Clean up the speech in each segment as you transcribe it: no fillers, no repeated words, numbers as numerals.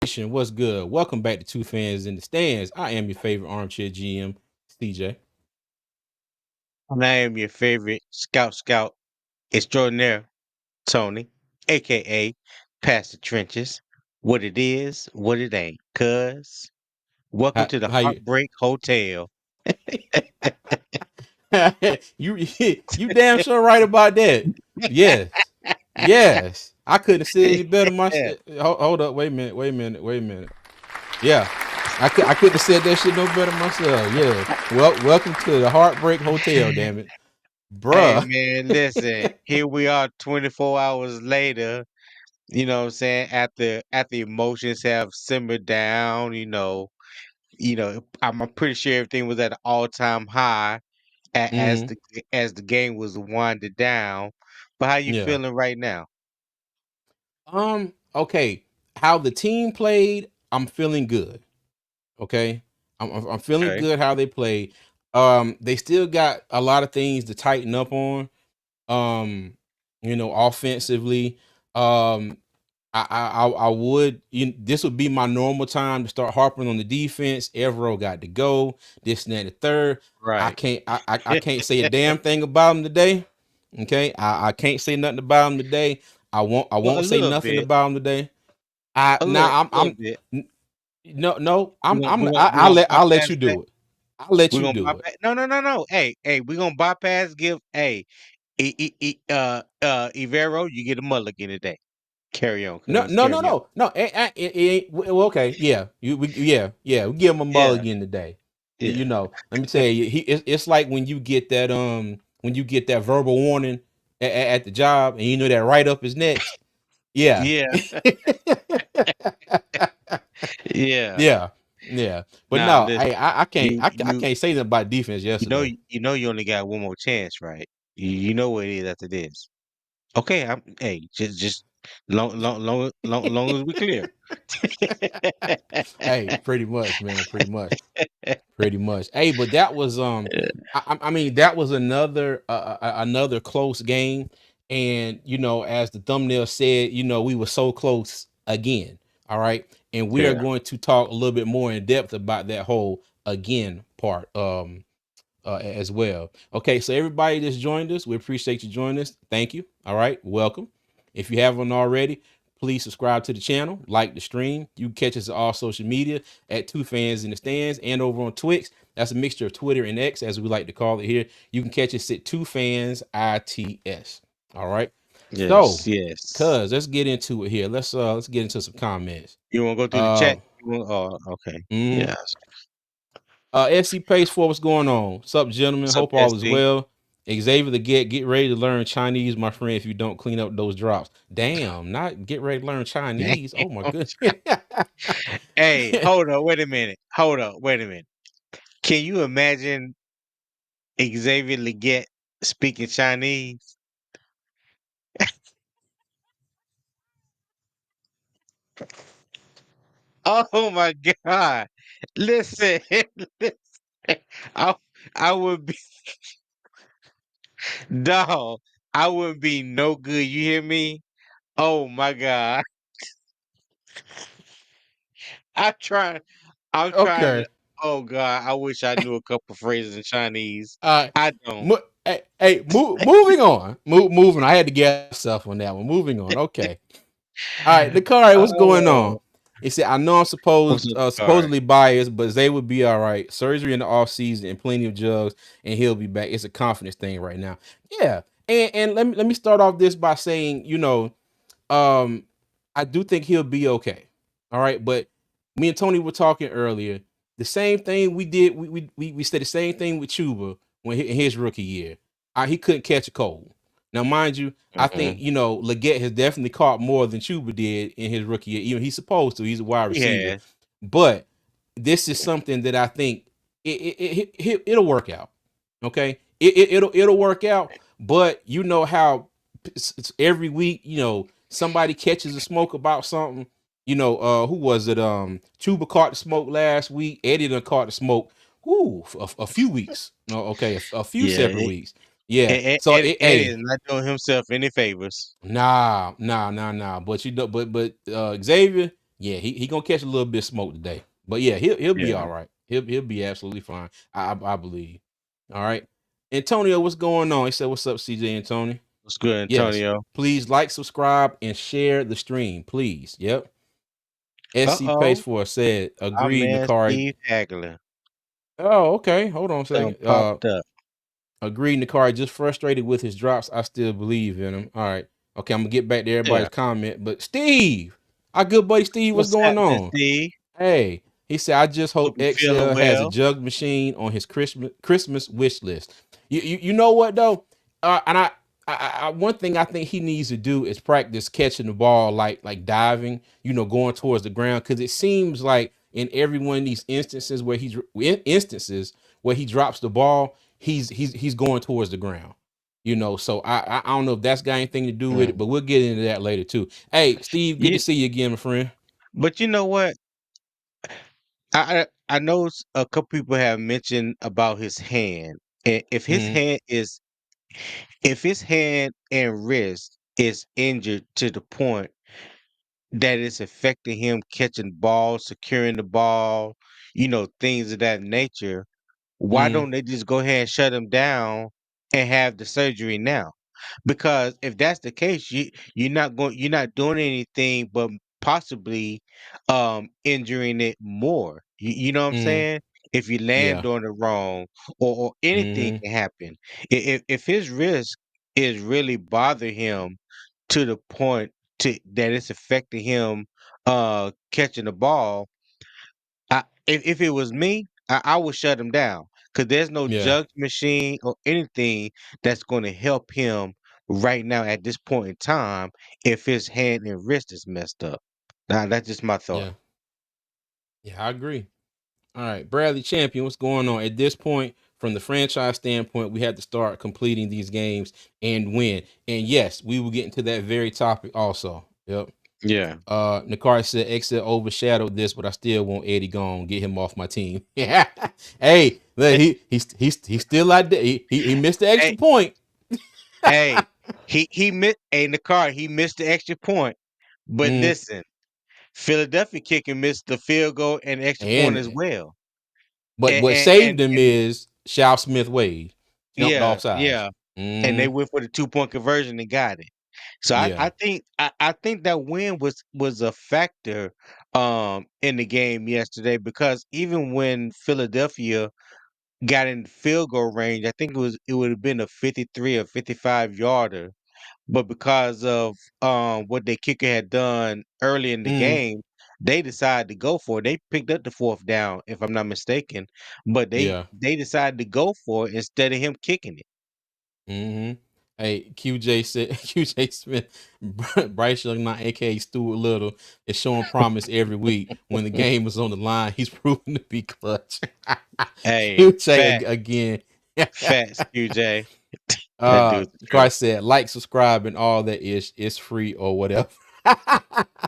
Nation, what's good? Welcome back to Two Fans in the Stands. I am your favorite armchair GM, CJ. And I am your favorite scout extraordinaire, Tony, aka Pastor Trenches. What it is, what it ain't. Cuz, welcome How, to the how you? Heartbreak Hotel. you you damn sure right about that. Yes, yes. I couldn't have said any better myself. Hold up, wait a minute. Yeah, I couldn't have said that shit no better myself. Yeah. Well, welcome to the Heartbreak Hotel. Damn it, Hey bruh. man, listen, here we are 24 hours later, you know what I'm saying, after emotions have simmered down, I'm pretty sure everything was at an all-time high as Hmm. the game was winding down. But how you Yeah. feeling right now? Okay. How the team played, I'm feeling good. Okay, I'm feeling Okay. good how they play. They still got a lot of things to tighten up on. Um, offensively. Um, I would. This would be my normal time to start harping on the defense. Evero got to go. This and that, and the third. I Right. can't. I can't say a damn thing about him today. Okay, I can't say nothing about him today. I Well, won't say nothing about him today. I now a little bit. no, We gonna I'll let bypass you that. do it. I'll let We you gonna do it. bypass. No, no, no, no. Hey, we gonna bypass. Give. Hey, Ivero, you get a mulligan today. Carry on, No, cuz. no, no, Carry on. no, no. It ain't well, okay. Yeah, yeah. We give him a Yeah, mulligan today. yeah. Let me tell you, it's like when you get that verbal warning at the job, and you know that write up is next. Yeah, Yeah, yeah. yeah, yeah. But Now no, listen, you I you can't say nothing about defense yesterday. you only got one more chance, right? You know what it is after this. Okay, just long as we clear. Hey, pretty much, man. Pretty much. Pretty much. Hey, but that was I mean that was another close game, and as the thumbnail said, we were so close again. All right, and we are Yeah. going to talk a little bit more in depth about that whole again part as well. Okay, so everybody that's joined us, we appreciate you joining us. Thank you. All right, welcome. If you haven't already, please subscribe to the channel, like the stream. You can catch us on all social media at Two Fans in the Stands and over on Twix. That's a mixture of Twitter and X, as we like to call it here. You can catch us at Two Fans ITS. All right. So, Yes, yes. cuz let's get into it here. Let's get into some comments. You wanna go through the Uh, chat? Oh, okay. mhm. Yes. SC Pace 4, what's going on? What's up, gentlemen? What's up, Hope all is SC? well. Xavier the get ready to learn Chinese, my friend, if you don't clean up those drops. Damn, not get ready to learn Chinese. Oh my goodness. Hey, hold on, wait a minute. Hold on, wait a minute. Can you imagine Xavier Legette speaking Chinese? Oh my God. Listen, listen. I, I would be, dog, I would be no good. You hear me? Oh my God. I try, I'm trying to, Okay. oh God, I wish I knew a couple phrases in Chinese. All right. I don't. Moving on. Moving on. I had to get myself on that one. Moving on. Okay. All right, Nicari, what's going on? Oh, He said, I know I'm what's up, Car? supposedly biased, but Zay would be all right. Surgery in the off season and plenty of jugs, and he'll be back. It's a confidence thing right now. Yeah. And let me start off this by saying, um, I do think he'll be okay. All right, but me and Tony were talking earlier. The same thing we did. We said the same thing with Chuba when in his rookie year. He couldn't catch a cold. Now, mind you, I think Mm-mm. Legette has definitely caught more than Chuba did in his rookie year. Even he's supposed to. He's a wide He receiver, has. but this is something that I think it'll work out. Okay, it'll work out. But you know how it's every week, somebody catches a smoke about something. Who was it? Chuba caught the smoke last week. Eddie done caught the smoke. Whoo, a few weeks. No, okay, a few Yeah. separate weeks. Yeah. So Eddie hey, is not doing himself any favors. nah. But Xavier, Yeah, he gonna catch a little bit of smoke today. But yeah, he'll be Yeah. all right. He'll be absolutely fine. I believe. All right. Antonio, what's going on? He said, "What's up, CJ and Tony?" What's good, Yes. Antonio? Please like, subscribe, and share the stream, please. Yep. SC Pace Uh-oh. for said, Our agreed, man Nakari. Steve Hagler Oh, okay. Hold on a done second. popped up. Agreed, Nakari, just frustrated with his drops. I still believe in him. All right. Okay, I'm gonna get back to Yeah. everybody's comment. But Steve, our good buddy Steve, what's What's going happening, on? Steve? Hey, he said, I just Hope hope you feeling XL has a well. jug machine on his Christmas wish list. You know what though? And one thing I think he needs to do is practice catching the ball like diving, going towards the ground. Cause it seems like in every one of these instances where he drops the ball, he's going towards the ground. So I don't know if that's got anything to do with it, Mm. but we'll get into that later too. Hey, Steve, good Yeah, to see you again, my friend. but you know what? I know a couple people have mentioned about his hand. And Mm-hmm. if his hand and wrist is injured to the point that it's affecting him catching balls, securing the ball, things of that nature, why Mm-hmm. don't they just go ahead and shut him down and have the surgery now? Because if that's the case, you're not doing anything but possibly injuring it more. You know what I'm Mm-hmm. saying? If you Yeah. land on it wrong, or anything Mm-hmm. can happen. If his wrist is really bothering him to the point that it's affecting him catching the ball, if it was me, I would shut him down because there's no Yeah. jug machine or anything that's going to help him right now at this point in time if his hand and wrist is messed up. Now, that's just my thought. Yeah. Yeah, I agree. All right, Bradley Champion, what's going on? At this point, from the franchise standpoint, we had to start completing these games and win. And yes, we will get into that very topic also. Yep. Yeah. Nakari said Excel overshadowed this, but I still want Eddie gone. Get him off my team. Yeah. Hey, look, Eh, he's still out there. He missed the extra Hey, point. hey, he missed in the car. He missed the extra point. But Mm, listen, Philadelphia kicker missed the field goal and extra point as and well. but And what and saved and, him and is Shao Smith Wade jumped yeah, off sides. yeah. And they Mm, went for the 2-point conversion and got it. So yeah. I think that win was a factor in the game yesterday because even when Philadelphia got in field goal range, I think it would have been a 53 or 55 yarder. But because of what their kicker had done early in the Mm, game, they decided to go for it. They picked up the fourth down, if I'm not mistaken, but yeah. they decided to go for it instead of him kicking it. Hmm. Hey, QJ said QJ Smith, Bryce Young, not aka Stuart Little, is showing promise every week. When the game is on the line, he's proven to be clutch. Hey, QJ again. facts, QJ. That dude's a trip. Christ said, like, subscribe, and all that is free or whatever.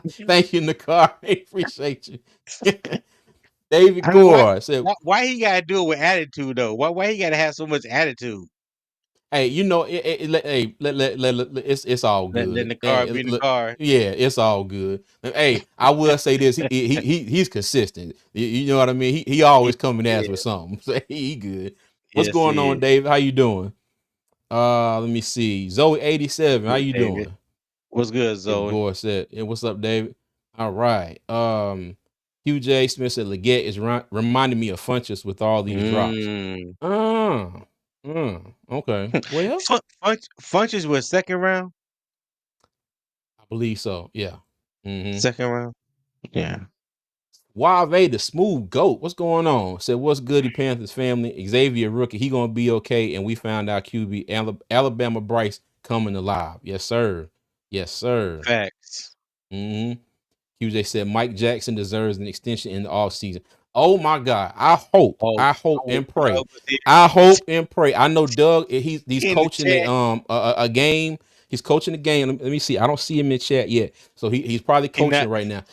Thank you, Nakar. Appreciate you. David I mean, Gore said, why he gotta do it with attitude though? Why he gotta have so much attitude? "Hey, hey, it's all Letting good. the car be in the car. Yeah, it's all good. Hey, I will say this: he's consistent. You know what I mean? He Yes, always coming he at us with is. something. So he good. What's Yes, going he on, is. David? How you doing? Let me see. Zoe 87. How Good, you David. doing? What's good, David Zoe? Gore said, "Yeah, what's up, David? All right. Hugh J. Smith said Legette is reminding me of Funches with all these drops. Mm. Uh, okay. Well, Funches was second round. I believe so. Yeah. Mm-hmm. Second round. Yeah. Wave the smooth goat. What's going on? Said, what's goody Panthers family? Xavier rookie. He gonna be okay. And we found out QB Alabama Bryce coming alive. Yes, sir. Yes, sir. Facts. Mm-hmm. QJ said Mike Jackson deserves an extension in the off season. Oh my God. I hope Oh, and pray. Doug was here I hope and pray. I know Doug, he's in the coaching chat. a game. He's coaching the game. Let me see. I don't see him in chat yet. So he's probably He coaching not. right now.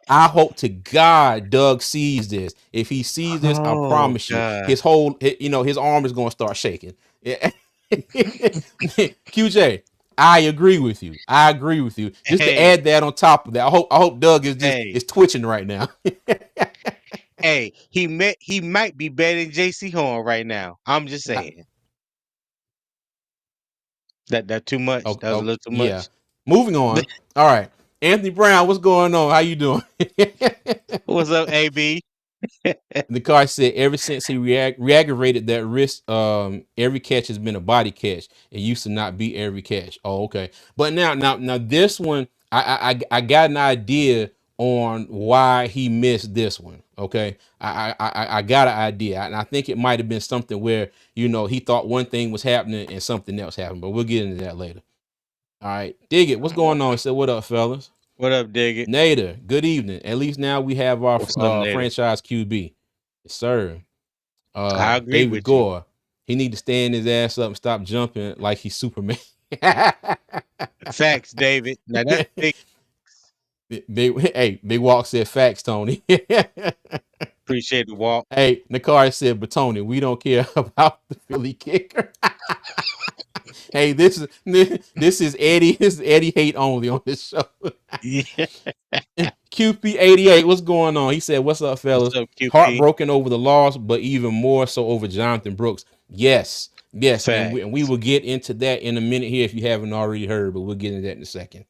I hope to God Doug sees this. If he sees this, I Oh promise you, God. his arm is gonna start shaking. Yeah. QJ, I agree with you. I agree with you. Just to Hey, add that on top of that, I hope Doug is just hey, is twitching right now. hey, he might be better than JC Horn right now. I'm just saying. That too much. Oh, That was a oh, little too yeah. much. Moving on. All right. Anthony Brown, what's going on? How you doing? What's up, AB? The car said ever since he reaggravated that wrist, every catch has been a body catch. It used to not be every catch. Oh, okay. But now this one, I got an idea on why he missed this one. Okay, I got an idea, and I think it might have been something where he thought one thing was happening and something else happened. But we'll get into that later. All right, dig it. What's going on? He said, "What up, fellas?" What up, Dig? Nader, good evening. At least now we have our What's up, Nader? franchise QB. Yes, sir. I agree David with you. Gore. He need to stand his ass up and stop jumping like he's Superman. Facts, David. Now that's big. Big Walk said facts, Tony. Appreciate the walk. Hey, Nakari said, but Tony, we don't care about the Philly kicker. Hey, this is Eddie. This is Eddie hate only on this show. Yeah. QP88, what's going on? He said, "What's up, What's fellas? up, QP? Heartbroken over the loss, but even more so over Jonathan Brooks." Yes, yes, and we Facts. will get into that in a minute here if you haven't already heard, but we'll get into that in a second.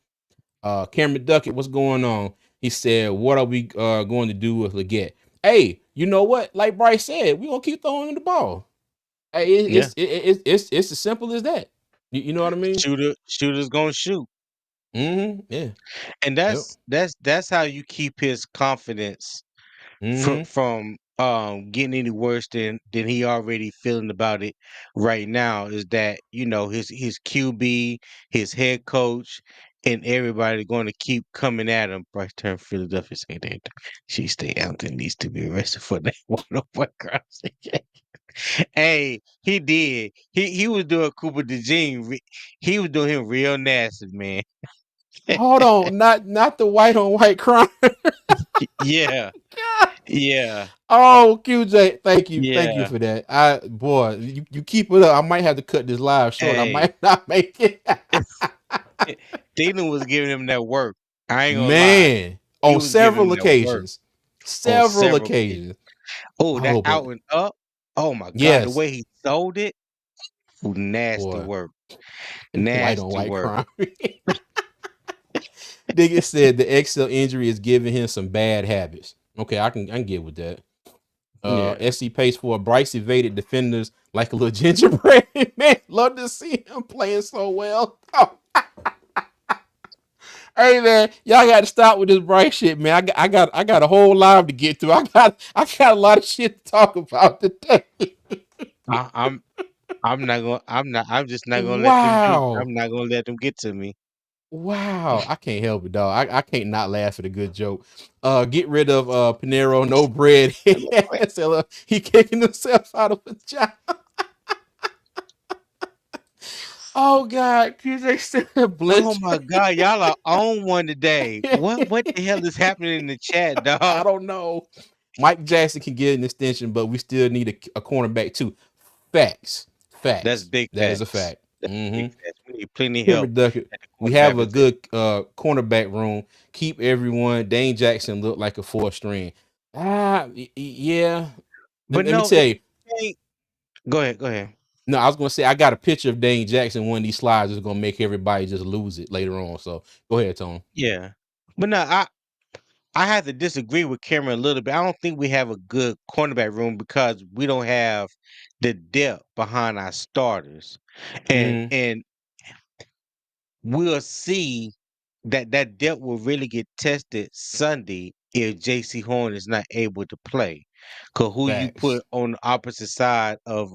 Cameron Duckett, what's going on? He said, "What are we going to do with Legette?" Hey, you know what? Like Bryce said, we gonna keep throwing the ball. Hey, Yeah. it's as simple as that. You know what I mean? Shooters gonna shoot. Yeah. And Yep. that's how you keep his confidence Mm-hmm. from getting any worse than he already feeling about it right now is that his QB, his head coach, and everybody going to keep coming at him. Bryce turned Philadelphia say that she stay out and needs to be arrested for that one on one cross. Hey, he did. He was doing Cooper DeJean. He was doing him real nasty, man. Hold on, not the white on white crime. Yeah, yeah, Oh, QJ, thank you yeah. for that. Boy, you keep it up. I might have to cut this live short. I Hey, might not make it. Thielen was giving him that work. I ain't gonna lie. Man, He on was giving him several that work occasions, on several several occasions. occasions. Oh, that Oh, but out and up. Oh my God, the yes, way he sold it. Ooh, nasty boy, work. white on Nasty white work. crime. Diggett said the XL injury is giving him some bad habits. Okay, I can get with that. Yeah. SC Pace for Bryce evaded defenders like a little gingerbread. Man, love to see him playing so well. Oh, hey man, y'all got to stop with this Bryce shit, man. I got a whole live to get through. I got a lot of shit to talk about today. I, I'm I'm just not gonna let them do Wow. I'm not gonna let them get to me. Wow. I can't help it, dog. I can't not laugh at a good joke. Get rid of Pinero, no bread. So, he kicking himself out of a job. Oh God, QJ said Oh Blanche. my God, y'all are on one today. What the hell is happening in the chat, I dog? don't know. Mike Jackson can get an extension, but we still need a cornerback too. Facts. That's Facts. big That is a facts. fact. That's big Mm-hmm. facts. We need plenty help Cameron Duckett. at the We have quarterback a position. good cornerback room. Keep everyone. Dane Jackson looked like a four string. Yeah. Let, But let me no, tell it you. ain't. Go ahead, go ahead. No, I was gonna say I got a picture of Dane Jackson. One of these slides is gonna make everybody just lose it later on. So go ahead, Tone. Yeah. But no, I have to disagree with Cameron a little bit. I don't think we have a good cornerback room because we don't have the depth behind our starters. And Mm, and we'll see that depth will really get tested Sunday if JC Horn is not able to play. Cause who you facts. put on the opposite side of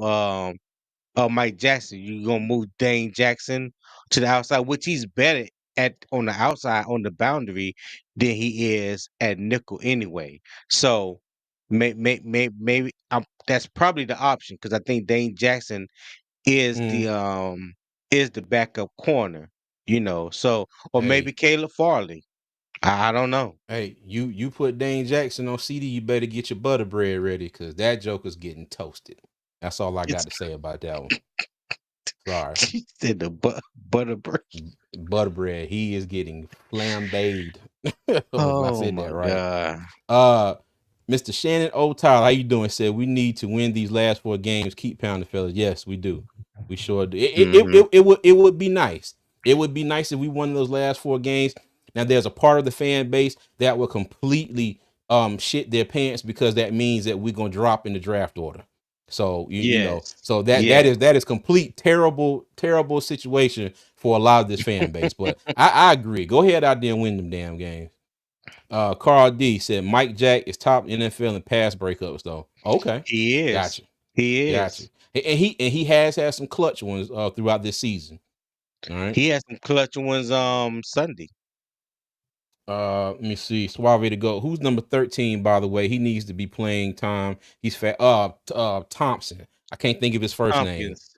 Mike Jackson, you gonna move Dane Jackson to the outside, which he's better at on the outside on the boundary than he is at nickel anyway. So maybe that's probably the option because I think Dane Jackson is Mm, the backup corner, So or maybe hey, Caleb Farley. I don't know. hey, you put Dane Jackson on CD, you better get your butter bread ready because that joker's getting toasted. That's all I got It's to say about that one. Sorry. She said the butter bread. Butterbread. He is getting flambéed. Hopefully I Oh said my that right. god. Uh Mr. Shannon O'Tyler, how you doing? Said we need to win these last 4 games. Keep pounding, fellas. Yes, we do. We sure do. Hmm. It would be nice. It would be nice if we won those last 4 games. Now there's a part of the fan base that will completely shit their pants because that means that we're gonna drop in the draft order. So you know, Yes. so Yes. that is complete terrible situation for a lot of this fan base. But I agree. Go ahead out there and win them damn games. Carl D said Mike Jack is top NFL in pass breakups though. Okay, He is. gotcha, He gotcha. is. And he has had some clutch ones throughout this season. All right. He had some clutch ones Sunday. Let me see. Suave to go. Who's number 13, by the way? He needs to be playing time. He's fat. Thompson. I can't think of his first name. Tompkins.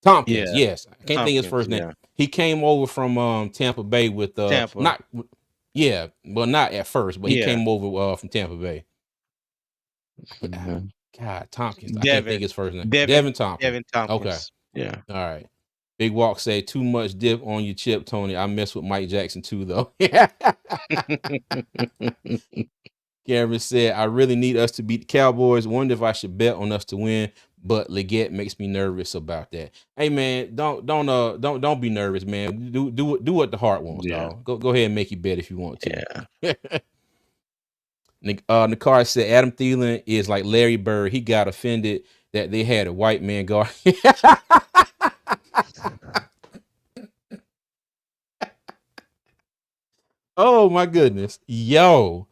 Tompkins. Yeah. Yes, I can't think of his Tompkins, first name. yeah. He came over from Tampa Bay with Tampa. not yeah, well not at first, but he Yeah. came over from Tampa Bay. Mhm. God, Tompkins. I can't think Devin. his first name. Devin Devin Tompkins. Devin Okay. Tompkins. Yeah. All right. Big Walk say too much dip on your chip, Tony. I mess with Mike Jackson too, though. Gavin said, I really need us to beat the Cowboys. Wonder if I should bet on us to win, but Legette makes me nervous about that. Hey man, don't be nervous, man. Do what the heart wants, Yeah. dog. Go ahead and make your bet if you want to. Yeah. Nakar said Adam Thielen is like Larry Bird. He got offended that they had a white man guard. Oh my goodness. Yo.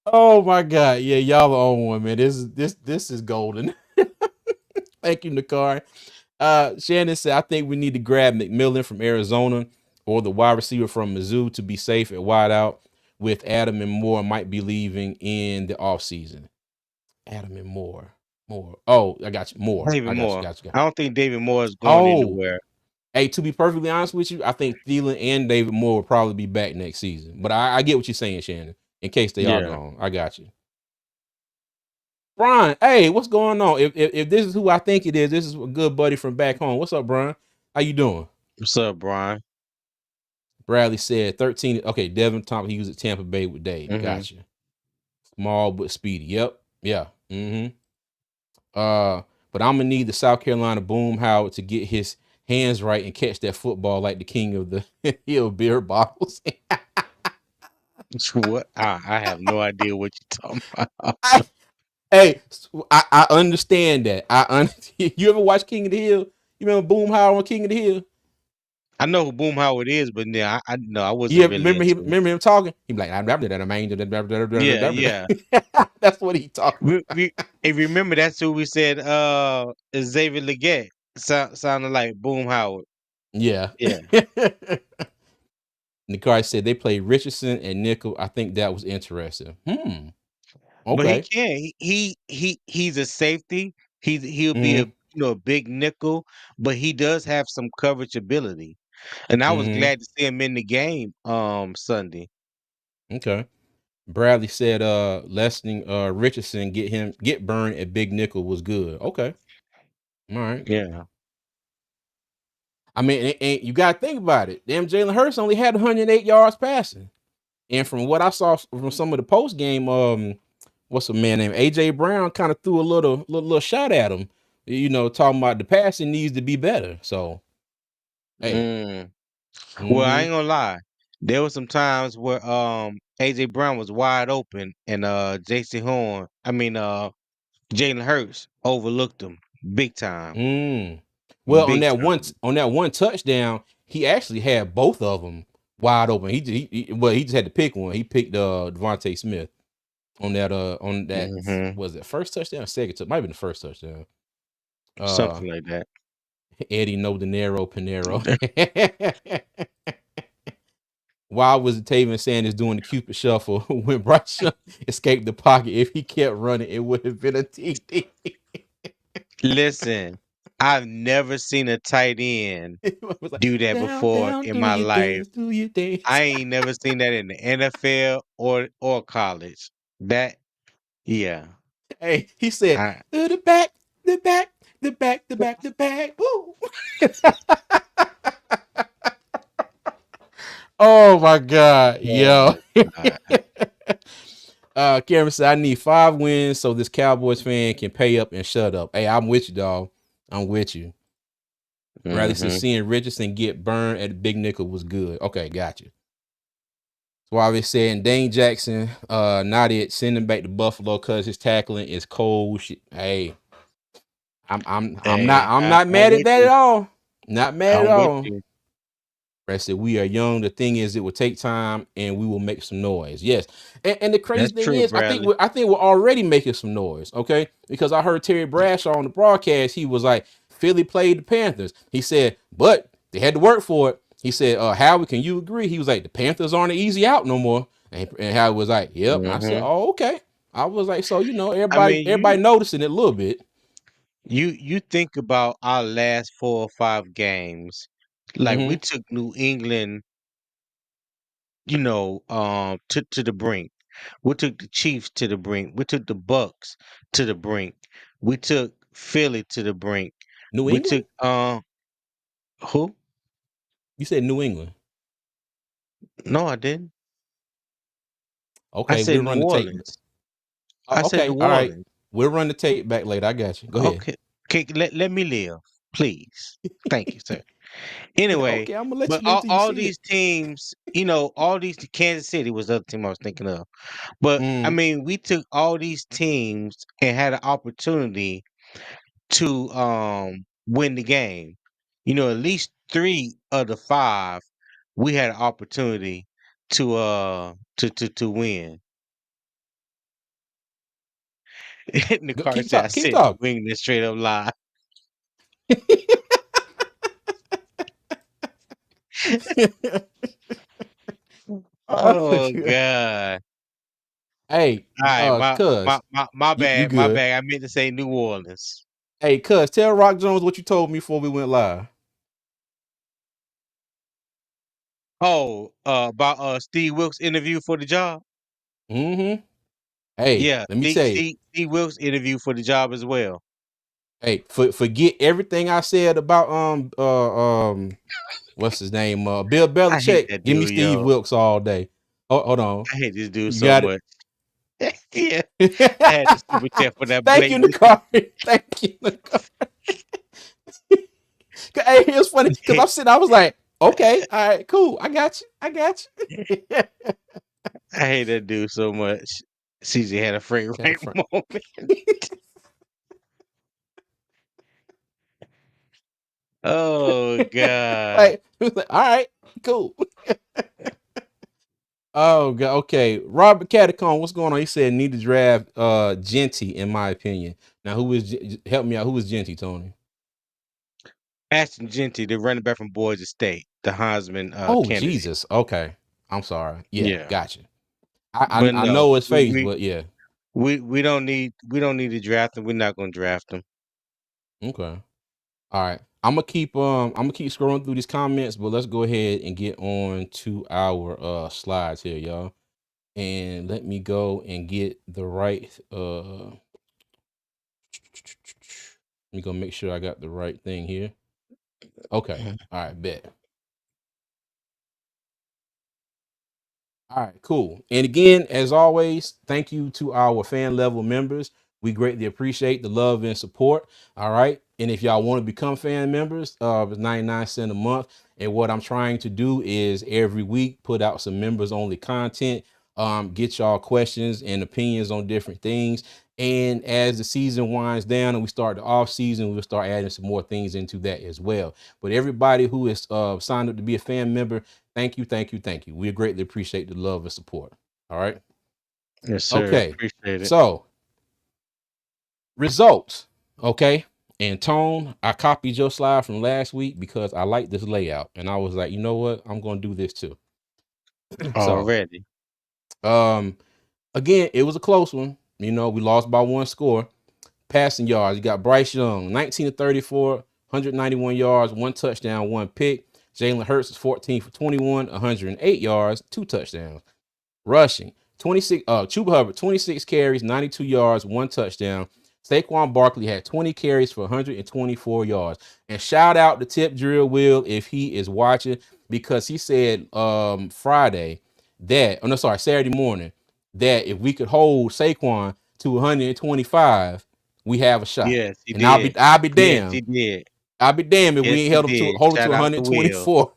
Oh my god. Yeah, y'all are on one, man. This is golden. Thank you, Nakar. Shannon said, I think we need to grab McMillan from Arizona or the wide receiver from Mizzou to be safe at wideout with Adam and Moore might be leaving in the offseason. Adam and Moore. Moore. Oh, I got you. Moore. David I got you. Moore. Got you. I don't think David Moore is going Oh, anywhere. hey, to be perfectly honest with you, I think Thielen and David Moore will probably be back next season. But I get what you're saying, Shannon, in case they are Yeah. gone. I got you. Brian, hey, what's going on? If this is who I think it is, this is a good buddy from back home. What's up, Brian? How you doing? What's up, Brian? Bradley said 13. Okay, Devin Thompson, he was at Tampa Bay with Dave. Hmm. Gotcha. Small but speedy. Yep. Yeah. Mm-hmm. But I'm gonna need the South Carolina Boom Howard to get his hands right and catch that football like the king of the hill beer bottles. What? I have no idea what you're talking about. Hey, I understand that. You ever watch King of the Hill? You remember Boom Howard on King of the Hill? I know who Boom Howard is, but yeah, I no, I You wasn't ever, really into it. remember him talking? He be like, I'm Yeah, yeah. that's what he talking. If you remember, that's who we said. Xavier Legette sounded like Boom Howard. Yeah. Yeah, Nikai said they played Richardson and Nickel. I think that was interesting. but he Okay. can. He's a safety. He'll be a Mm-hmm. a big nickel, but he does have some coverage ability. And I was Mm-hmm. glad to see him in the game Sunday. Okay. Bradley said lessening Richardson get burned at Big Nickel was good. Okay. All right. Yeah. I mean, and you gotta think about it. Damn, Jalen Hurts only had 108 yards passing. And from what I saw from some of the post game, what's a man named AJ Brown kind of threw a little shot at him, talking about the passing needs to be better. So hey, Mm. Well, I mm-hmm, ain't gonna lie. There were some times where AJ Brown was wide open and JC Horn, Jalen Hurts overlooked him big time. well Big time. on that one touchdown, he actually had both of them wide open. He just had to pick one. He picked Devontae Smith on that Hmm. was it first touchdown or second touchdown? Might have been the first touchdown. Uh, Something like that. Eddie No Dinero Pinero. Why was Taven Sanders doing the Cupid shuffle when Bryce Young escaped the pocket? If he kept running, it would have been a TD. Listen, I've never seen a tight end It was like, do that down, before down, in do my your life. dance, do your dance. I ain't never seen that in the NFL or college. That yeah. Hey, he said, I, the back, the back, the back, the back, the back. Woo. Oh my God. Yo. oh God. Cameron said, I need 5 wins so this Cowboys fan can pay up and shut up. Hey, I'm with you, dog. I'm with you. Rather than Hmm. seeing Richardson get burned at the big nickel was good. Okay, got you. That's why they saying Dane Jackson, not it. Send him back to Buffalo because his tackling is cold shit. Hey, Hey, I'm not I'm mad at with that at you. all. Not mad at I'm with all. you. I said we are young. The thing is, it will take time, and we will make some noise. Yes, and the crazy That's thing true, is, Bradley. I think we're already making some noise. Okay, because I heard Terry Bradshaw on the broadcast. He was like, Philly played the Panthers. He said, but they had to work for it. He said, Howie, can you agree? He was like, the Panthers aren't an easy out no more. And Howie was like, yep. I said, Hmm. oh, okay. I was like, so I mean, everybody noticing it a little bit. you think about our last 4 or 5 games. Like we Mm-hmm. took New England, to the brink. We took the Chiefs to the brink. We took the Bucks to the brink. We took Philly to the brink. New We took England? who? You said New England. No, I didn't. I Okay, said we'll New run the tape. Orleans. I Oh, said okay, New all right. Orleans. We'll run the tape back later. I got you. Go ahead. Okay. Okay, let me live, please. Thank you, sir. Anyway, Okay, I'm gonna let but you live till you all see these it. teams, all these Kansas City was the other team I was thinking of. But I Mm, mean, we took all these teams and had an opportunity to win the game. At least 3 of the 5 we had an opportunity to win. And the car keep said I talk. Keep said New talking. England straight up lie. Oh God. Hey, All right, cuz my you bad, my good. bad. I meant to say New Orleans. Hey, cuz tell Rock Jones what you told me before we went live. Oh, about Steve Wilkes' interview for the job. Mm-hmm. Hey, Yeah, let me Steve tell you. Steve, Steve Wilkes' interview for the job as well. Hey, forget everything I said about what's his name? Bill I hate Belichick. that Give me dude, Steve yo. Wilkes all day. Oh, hold on. I hate this dude You so got much. Yeah, I had to super chat for that Thank you, blatant. Nicari. Thank you, Nicari. Hey, it's funny because I'm sitting. I was like, okay, all right, cool. I got you. I got you. I hate that dude so much. CJ had a freight Got a rank friend. moment. Oh God. Like, it was like, all right, cool. Oh god, okay. Robert Catacomb, what's going on? He said need to draft Genty, in my opinion. Now, who is help me out? Who is Genty, Tony? Ashton Genty, the running back from Boise State, the Heisman Oh candidate. Jesus. Okay, I'm sorry. Yeah, Yeah, gotcha. but I no, know his we face, we but yeah. we don't need to draft him. We're not going to draft him. Okay. All right. I'm gonna keep scrolling through these comments, but let's go ahead and get on to our slides here, y'all. And let me go and get the right let me go make sure I got the right thing here. Okay. All right, bet. All right, cool. And again, as always, thank you to our fan level members. We greatly appreciate the love and support. All right. And if y'all want to become fan members, it's 99 cents a month. And what I'm trying to do is every week put out some members only content, get y'all questions and opinions on different things. And as the season winds down and we start the off season, we'll start adding some more things into that as well. But everybody who is signed up to be a fan member, thank you, thank you, thank you. We greatly appreciate the love and support. All right. Yes, sir. Okay. Appreciate it. So results. Okay. And Tone, I copied your slide from last week because I like this layout. And I was like, you know what? I'm gonna do this too. So Already. um again, it was a close one. We lost by 1 score. Passing yards, you got Bryce Young, 19 to 34, 191 yards, 1 touchdown, 1 pick. Jalen Hurts is 14 for 21, 108 yards, 2 touchdowns. Rushing, 26 Chuba Hubbard, 26 carries, 92 yards, one touchdown. Saquon Barkley had 20 carries for 124 yards. And shout out to Tip Drill Will if he is watching, because he said Friday that, oh no, sorry, Saturday morning, that if we could hold Saquon to 125, we have a shot. Yes, he And I'll did. be I'll be Yes, he damned. did. I'll be damned if we Yes, ain't he held him to did. hold him to Shout out to Will. 124.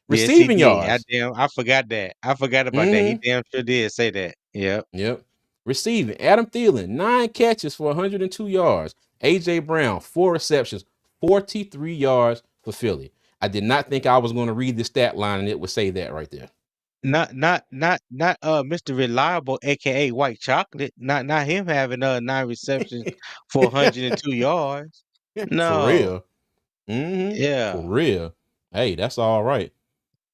Yes, he Receiving did. yards. I forgot that. I forgot about that. He Mm-hmm. damn sure did say that. Yep. Yep. Receiving, Adam Thielen, 9 catches for 102 yards. AJ Brown, 4 receptions, 43 yards for Philly. I did not think I was going to read the stat line and it would say that right there. Not Mr. Reliable, aka White Chocolate. Not him having 9 receptions for 102 yards. For No. real. Mm-hmm. For Yeah. real. Hey, that's all right.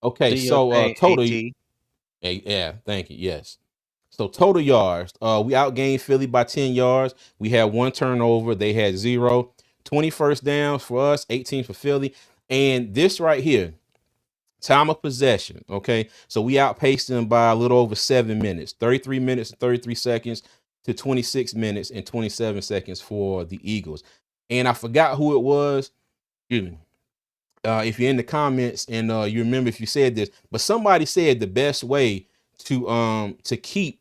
Okay, Do your so thing, total. AT. Hey, yeah, thank you. Yes. So total yards. We outgained Philly by 10 yards. We had one turnover. They had zero. 20 first downs for us, 18 for Philly. And this right here, time of possession. Okay. So we outpaced them by a little over 7 minutes, 33 minutes and 33 seconds to 26 minutes and 27 seconds for the Eagles. And I forgot who it was. Excuse me. If you're in the comments and you remember if you said this, but somebody said the best way to keep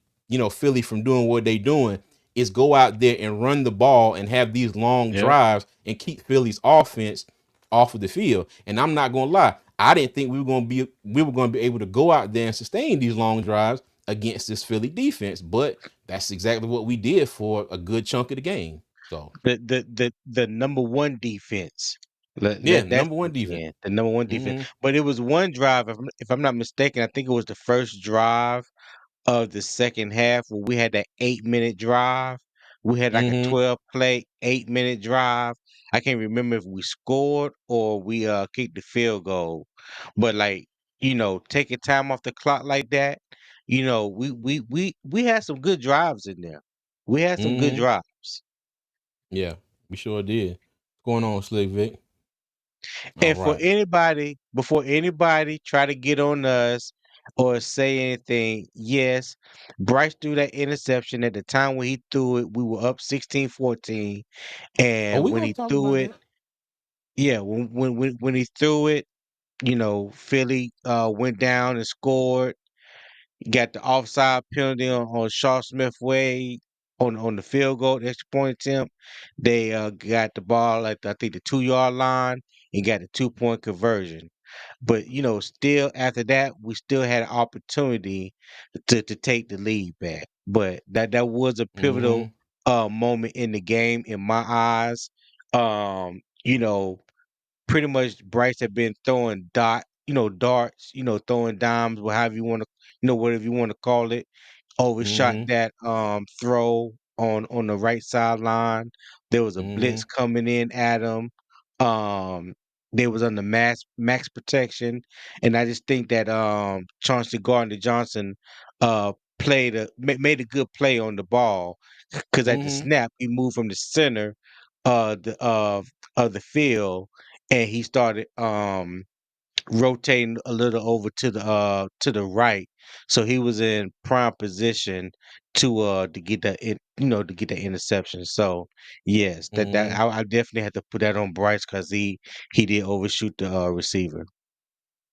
Philly from doing what they doing is go out there and run the ball and have these long Yep. drives and keep Philly's offense off of the field. And I'm not gonna lie, I didn't think we were gonna be able to go out there and sustain these long drives against this Philly defense, but that's exactly what we did for a good chunk of the game. So The number one defense. yeah, That's number one defense. again the number one defense. Mm-hmm. But it was one drive, if I'm not mistaken, I think it was the first drive of the second half where we had that 8 minute drive. We had like a Mm-hmm. 12 play, 8 minute drive. I can't remember if we scored or we kicked the field goal. But like, taking time off the clock like that, we had some good drives in there. We had some good Mm-hmm. drives. Yeah, we sure did. What's going on, Slick Vic? All And for right. anybody, before anybody try to get on us or say anything, yes, Bryce threw that interception at the time when he threw it. We were up 16-14. Oh, And we when gonna he talk threw about it, that. yeah, when he threw it, Philly went down and scored. Got the offside penalty on Shaw Smith Way on the field goal, the extra point attempt. They got the ball at I think the 2 yard line and got the 2 point conversion. But still after that, we still had an opportunity to take the lead back. But that was a pivotal Mm-hmm. moment in the game in my eyes. You know, pretty much Bryce had been throwing darts, throwing dimes, whatever you want to, whatever you want to call it. Overshot Mm-hmm. that throw on the right sideline. There was a blitz Mm-hmm. coming in at him. Um, they was under max protection, and I just think that Chauncey Gardner Johnson made a good play on the ball because at the Mm-hmm. snap he moved from the center uh the of of the field and he started rotating a little over to the right, so he was in prime position to get to get the interception. So yes, that Mm-hmm. I definitely had to put that on Bryce because he did overshoot the receiver.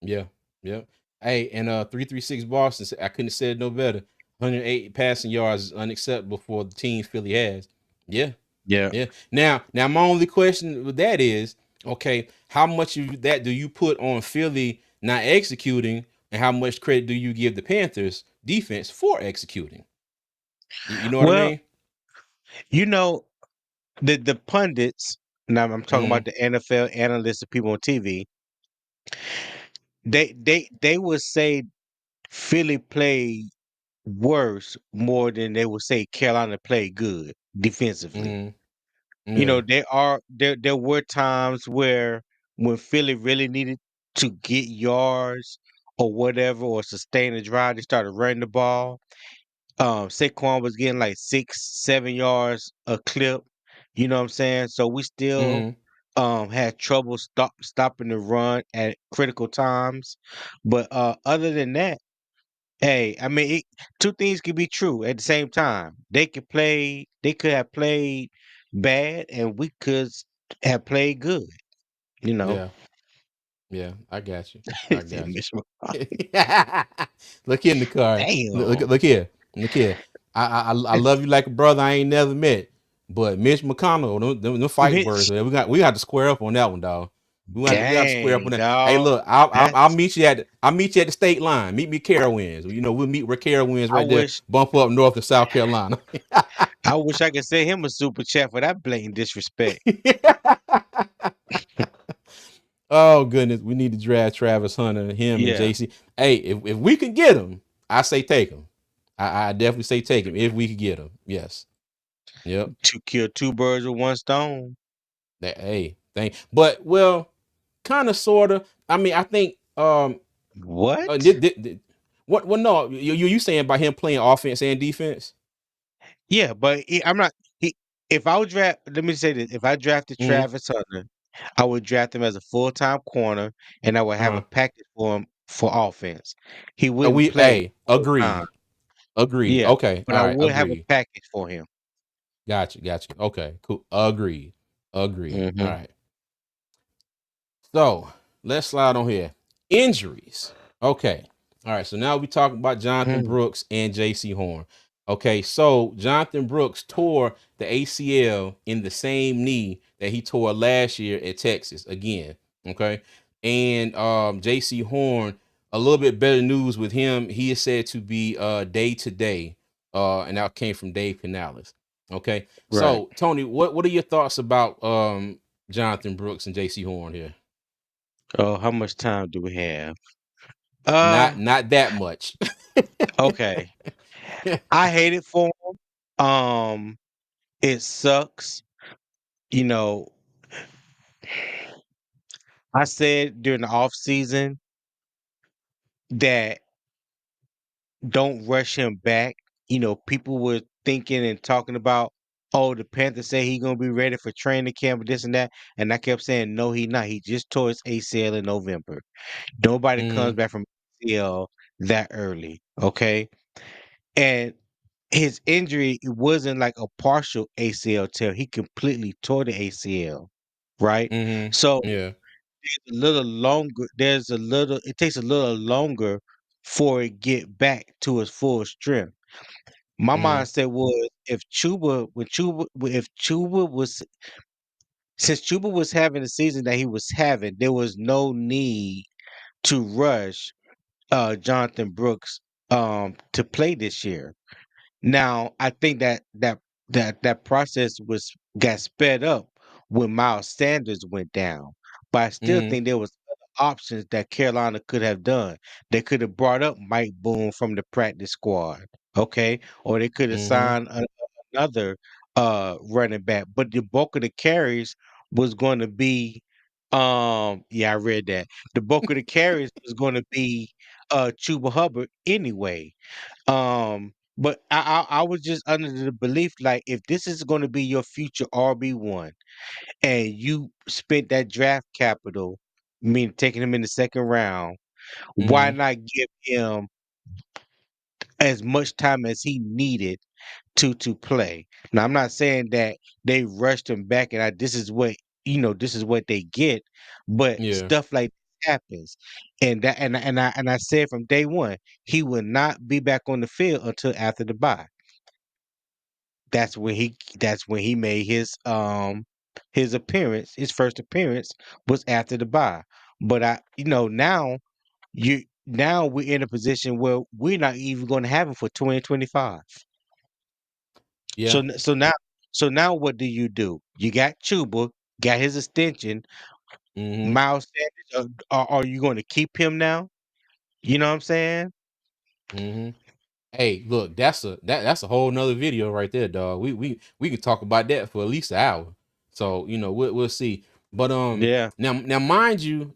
Yeah. Yeah. Hey, and 336 Boston. I couldn't have said no better. 108 passing yards is unacceptable for the team Philly has. Yeah. Yeah. Yeah. Now, my only question with that is, okay, how much of that do you put on Philly not executing, and how much credit do you give the Panthers defense for executing? You know what I Well, mean? you know the pundits. Now I'm talking Mm-hmm. about the NFL analysts, the people on TV. They would say Philly played worse more than they would say Carolina played good defensively. Mm-hmm. Yeah. There were times where when Philly really needed to get yards or whatever or sustain a drive, they started running the ball. Saquon was getting like 6, 7 yards a clip. You know what I'm saying? So we still Mm-hmm. had trouble stopping the run at critical times. But other than that, Hey, I mean, two things could be true at the same time. They could play. They could have played bad, and we could have played good. You know, Yeah, yeah, I got you. I It's a got you. mission. Look here in the car. Damn. Look here. Look here. I love you like a brother I ain't never met. But Mitch McConnell, them fight words, Mitch, man, we got to square up on that one, dog. We got to square up on dang, that. Hey, dog. look, I'll That's meet you I'll meet you at the state line. Meet me at Carowinds. You know, we'll meet where Carowinds I right there. wish Bump up north to South Carolina. I wish I could send him a super chat for that blatant disrespect. Oh goodness, we need to draft Travis Hunter, him and Yeah. JC. Hey, if we can get him, I say take him. I definitely say take him if we could get him. Yes. Yep. To kill two birds with one stone. That hey, thing. But well, kind of sorta. I mean, I think What? what well no, you saying by him playing offense and defense? Yeah, but I'm not he if I would draft let me say this, if I drafted Mm-hmm. Travis Hunter, I would draft him as a full-time corner and I would have a Uh-huh. package for him for offense. He wouldn't We play full time. agreed. Agreed. Yeah, Okay. but All I right. would have a Agreed. package for him. Gotcha. Okay. Cool. Agreed. Agreed. All Mhm. right. So let's slide on here. Injuries. Okay. All right. So now we talk about Jonathan Mm. Brooks and JC Horn. Okay. So Jonathan Brooks tore the ACL in the same knee that he tore last year at Texas again. Okay. And JC Horn, a little bit better news with him. He is said to be day to day. And that came from Dave Canales. Okay. Right. So Tony, what are your thoughts about Jonathan Brooks and JC Horn here? Oh, how much time do we have? Not that much. Okay. I hate it for him. It sucks. You know, I said during the off season that don't rush him back. People were thinking and talking about, oh, the Panthers say he gonna be ready for training camp, this and that, and I kept saying, no, he not. He just tore his ACL in November. Nobody comes Mm-hmm. back from ACL that early, okay? And his injury it wasn't like a partial ACL tear. He completely tore the ACL, right? Mm-hmm. So Yeah. a little longer. There's a little. It takes a little longer for it get back to its full strength. My Mm-hmm. mindset was if Chuba was since Chuba was having the season that he was having, there was no need to rush Jonathan Brooks to play this year. Now, I think that process was got sped up when Miles Sanders went down, but I still Mm-hmm. think there was other options that Carolina could have done. They could have brought up Mike Boone from the practice squad, okay, or they could have Mm-hmm. signed another running back. But the bulk of the carries was going to be, yeah, I read that. The bulk of the carries was going to be Chuba Hubbard anyway. But I was just under the belief like if this is going to be your future RB1 and you spent that draft capital, meaning taking him in the second round, why Mm-hmm. not give him as much time as he needed to play? Now I'm not saying that they rushed him back and this is what they get, but Yeah. stuff like this happens. And I said from day one, he will not be back on the field until after the bye. That's when he made his appearance. His first appearance was after the bye. But now we're in a position where we're not even going to have him for 2025. So Yeah. n- so now so now what do you do? You got Chuba, got his extension. Mm-hmm. Miles Sanders, are you going to keep him now? You know what I'm saying? Mm-hmm. Hey, look, that's a whole nother video right there, dog. We could talk about that for at least an hour. So we'll see. But Yeah. now mind you,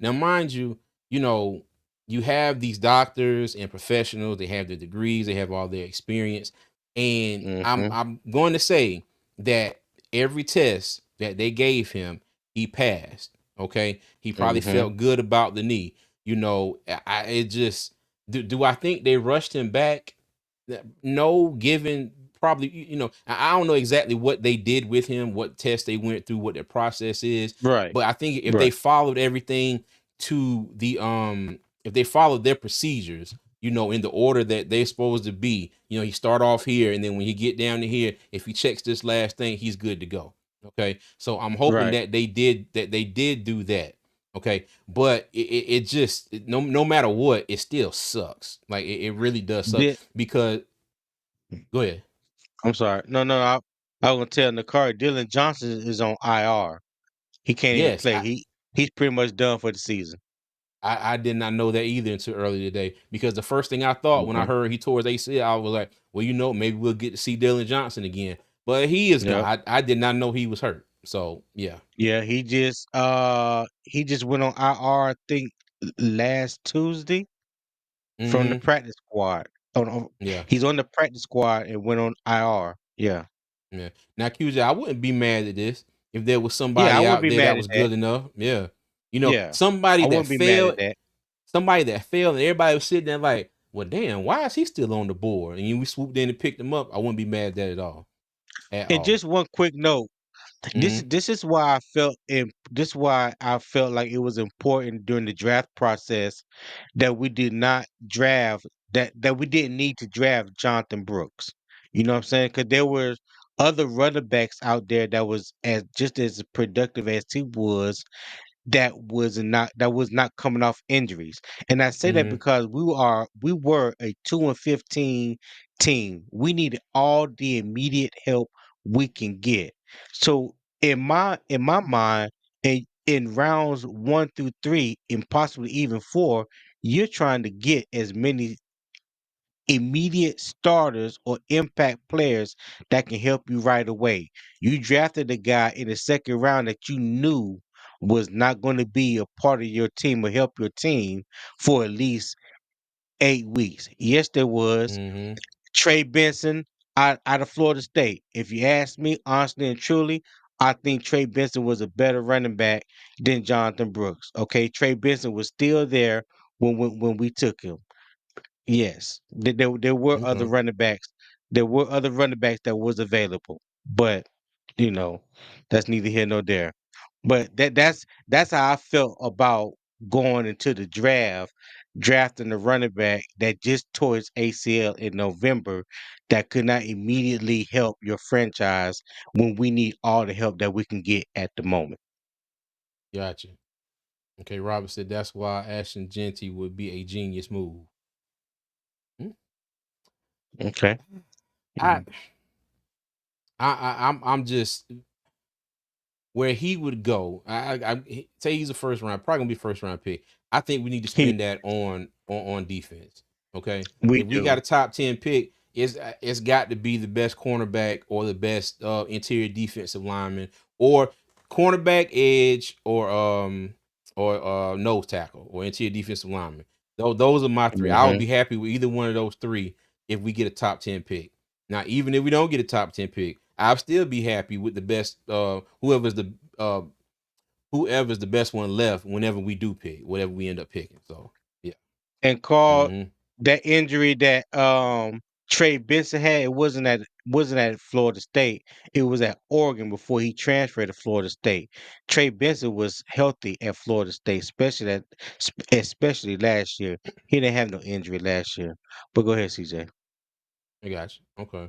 you know you have these doctors and professionals. They have their degrees. They have all their experience, and I'm Hmm. I'm going to say that every test that they gave him, he passed. Okay, he probably Hmm. felt good about the knee. It just Do I think they rushed him back? No, given probably I don't know exactly what they did with him, what tests they went through, what their process is, Right. but I think if they Right. followed everything to the if they followed their procedures, in the order that they're supposed to be, he start off here and then when you get down to here, if he checks this last thing, he's good to go. Okay, so I'm hoping Right. that they did do that. Okay, but it just no matter what, it still sucks. Like it really does suck Did, because go ahead. I'm sorry. No, no, I was gonna tell Nicari Dylan Johnson is on IR. He can't even Yes, play. I, He's pretty much done for the season. I did not know that either until earlier today because the first thing I thought when I Hmm. heard he tore his ACL, I was like, well, maybe we'll get to see Dylan Johnson again. But he is gone. Yep. I did not know he was hurt. So yeah. Yeah, he just went on IR, I think last Tuesday from the Mm-hmm. practice squad. Oh, no, Yeah. he's on the practice squad and went on IR. Yeah. Yeah. Now, QJ, I wouldn't be mad at this if there was Yeah, I somebody wouldn't out be there that mad at was that. good enough. Yeah. Yeah. Somebody I that wouldn't be mad at failed, that. and everybody was sitting there like, well, damn, why is he still on the board? And we swooped in and picked him up. I wouldn't be mad at that at all. At And all. just one quick note. This Mm-hmm. this is why I felt in this is why I felt like it was important during the draft process that we did not draft that we didn't need to draft Jonathan Brooks. You know what I'm saying? Because there were other running backs out there that was as just as productive as he was that was not coming off injuries. And I say that Mm-hmm. because we were a 2-15 team. We needed all the immediate help we can get. So in my mind, in rounds 1 through 3 and possibly even 4, you're trying to get as many immediate starters or impact players that can help you right away. You drafted a guy in the second round that you knew was not going to be a part of your team or help your team for at least 8 weeks. Yes, there was Mm-hmm. Trey Benson out of Florida State. If you ask me honestly and truly, I think Trey Benson was a better running back than Jonathan Brooks. Okay, Trey Benson was still there when we took him. Yes, there were other Okay. running backs. There were other running backs that was available, but you know, that's neither here nor there. But that's how I felt about going into the draft, drafting a running back that just tore his ACL in November, that could not immediately help your franchise when we need all the help that we can get at the moment. Gotcha. Okay, Robert said that's why Ashton Genty would be a genius move. Hmm? Okay. I, Mhm. I'm just where he would go. Say he's a first round, probably gonna be first round pick. I think we need to He, spend that on defense. Okay, we if we got do. a top 10 pick, it's got to be the best cornerback or the best interior defensive lineman or cornerback, edge, or nose tackle or interior defensive lineman. Those are my three. I would Hmm. be happy with either one of those three if we get a top 10 pick. Now, even if we don't get a top 10 pick, I'll still be happy with the best uh whoever's the best one left whenever we do pick, whatever we end up picking. So yeah. And called Mm-hmm. that injury that Trey Benson had, it wasn't at Florida State. It was at Oregon before he transferred to Florida State. Trey Benson was healthy at Florida State, especially last year. He didn't have no injury last year. But go ahead, CJ. I got you. Okay.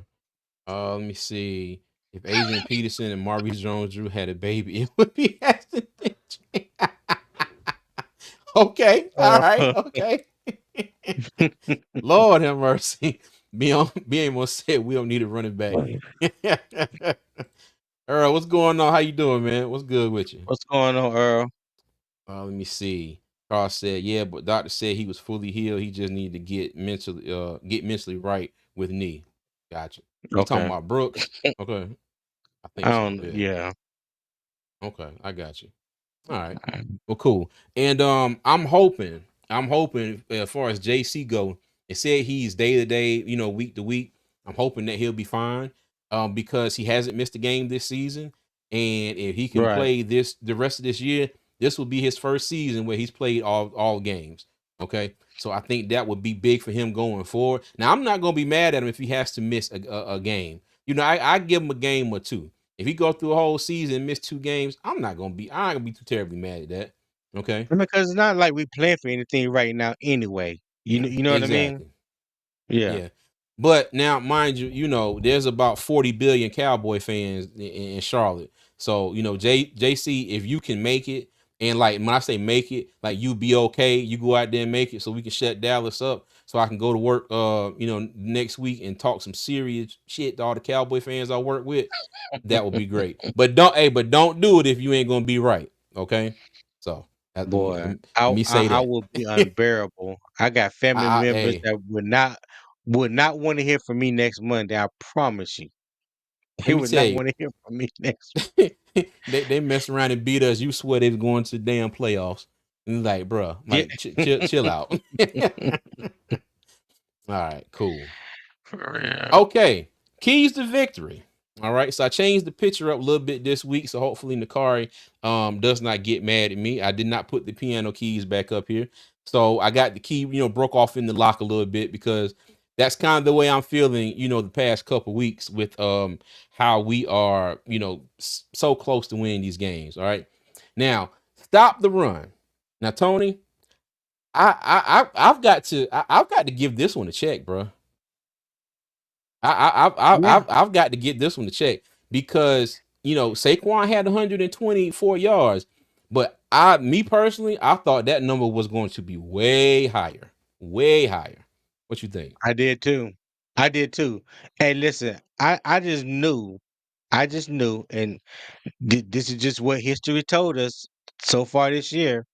Let me see. If Adrian Peterson and Marvis Jones Drew had a baby, it would be Ashton Kutcher. Okay. All right. Uh, Okay. Lord have mercy. Be able to say we don't need a running back. Earl, what's going on? How you doing, man? What's good with you? What's going on, Earl? Let me see. Carl said, "Yeah, but doctor said he was fully healed. He just needed to get mentally right with knee." Gotcha. You talking Okay. about Brooks? Okay, I I think so. don't. Yeah. Yeah. Okay, I got you. All right. Well, cool. And I'm hoping as far as JC go, it said he's day to day, week to week. I'm hoping that he'll be fine, because he hasn't missed a game this season, and if he can Right. play the rest of this year, this will be his first season where he's played all games. Okay, so I think that would be big for him going forward. Now I'm not gonna be mad at him if he has to miss a game. You know, I give him a game or two. If he go through a whole season and miss 2 games, I ain't gonna be too terribly mad at that. Okay, I mean, because it's not like we playing for anything right now anyway. You know what I mean? exactly. Yeah. Yeah. But now, mind you, you know, there's about 40 billion Cowboy fans in Charlotte. So, you know, JC, if you can make it, and like when I say make it, like you be okay, you go out there and make it so we can shut Dallas up so I can go to work you know, next week and talk some serious shit to all the Cowboy fans I work with. That would be great. But don't do it if you ain't gonna be right. Okay. So Boy, let me say I that. would be unbearable. I got family members Hey, that would not want to hear from me next Monday. I promise you, they let me would tell not you. want to hear from me next. They mess around and beat us. You swear they was going to the damn playoffs. And like, bro, Yeah, like chill out. All right, cool. for real. Okay, keys to victory. All right, so I changed the picture up a little bit this week, so hopefully Nakari does not get mad at me. I did not put the piano keys back up here, so I got the key, you know, broke off in the lock a little bit because that's kind of the way I'm feeling, you know, the past couple weeks with how we are, you know, so close to winning these games. All right, now stop the run. Now, Tony, I've got to give this one a check, bro. Yeah, I've got to get this one to check because you know Saquon had 124 yards, but me personally, I thought that number was going to be way higher, way higher. What you think? I did too. I did too. Hey, listen, I just knew, and this is just what history told us so far this year.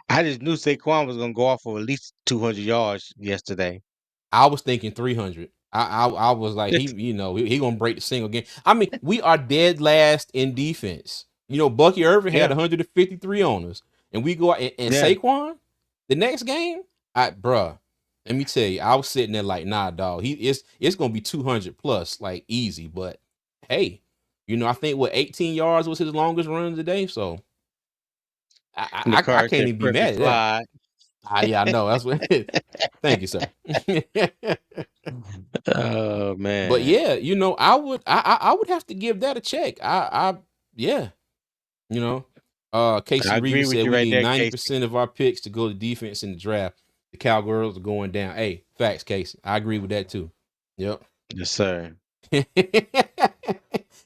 I just knew Saquon was gonna go off for at least 200 yards yesterday. I was thinking 300. I was like you know he gonna break the single game. I mean we are dead last in defense. You know Bucky Irvin had Yeah, 153 on us, and we go out and yeah. Saquon the next game. Bruh, let me tell you, I was sitting there like nah, dog. It's gonna be 200 plus like easy. But hey, you know I think what 18 yards was his longest run today. So And the I car can't said even be mad perfect at that. slide. Yeah, I know that's what. Thank you, sir. Oh But man, yeah, you know, I would have to give that a check. Yeah, you know. I Casey agree Reeves with said you we right need there, Casey. 90% of our picks to go to defense in the draft. The Cowgirls are going down. Hey, facts, Casey. I agree with that too. Yep. Yes, sir.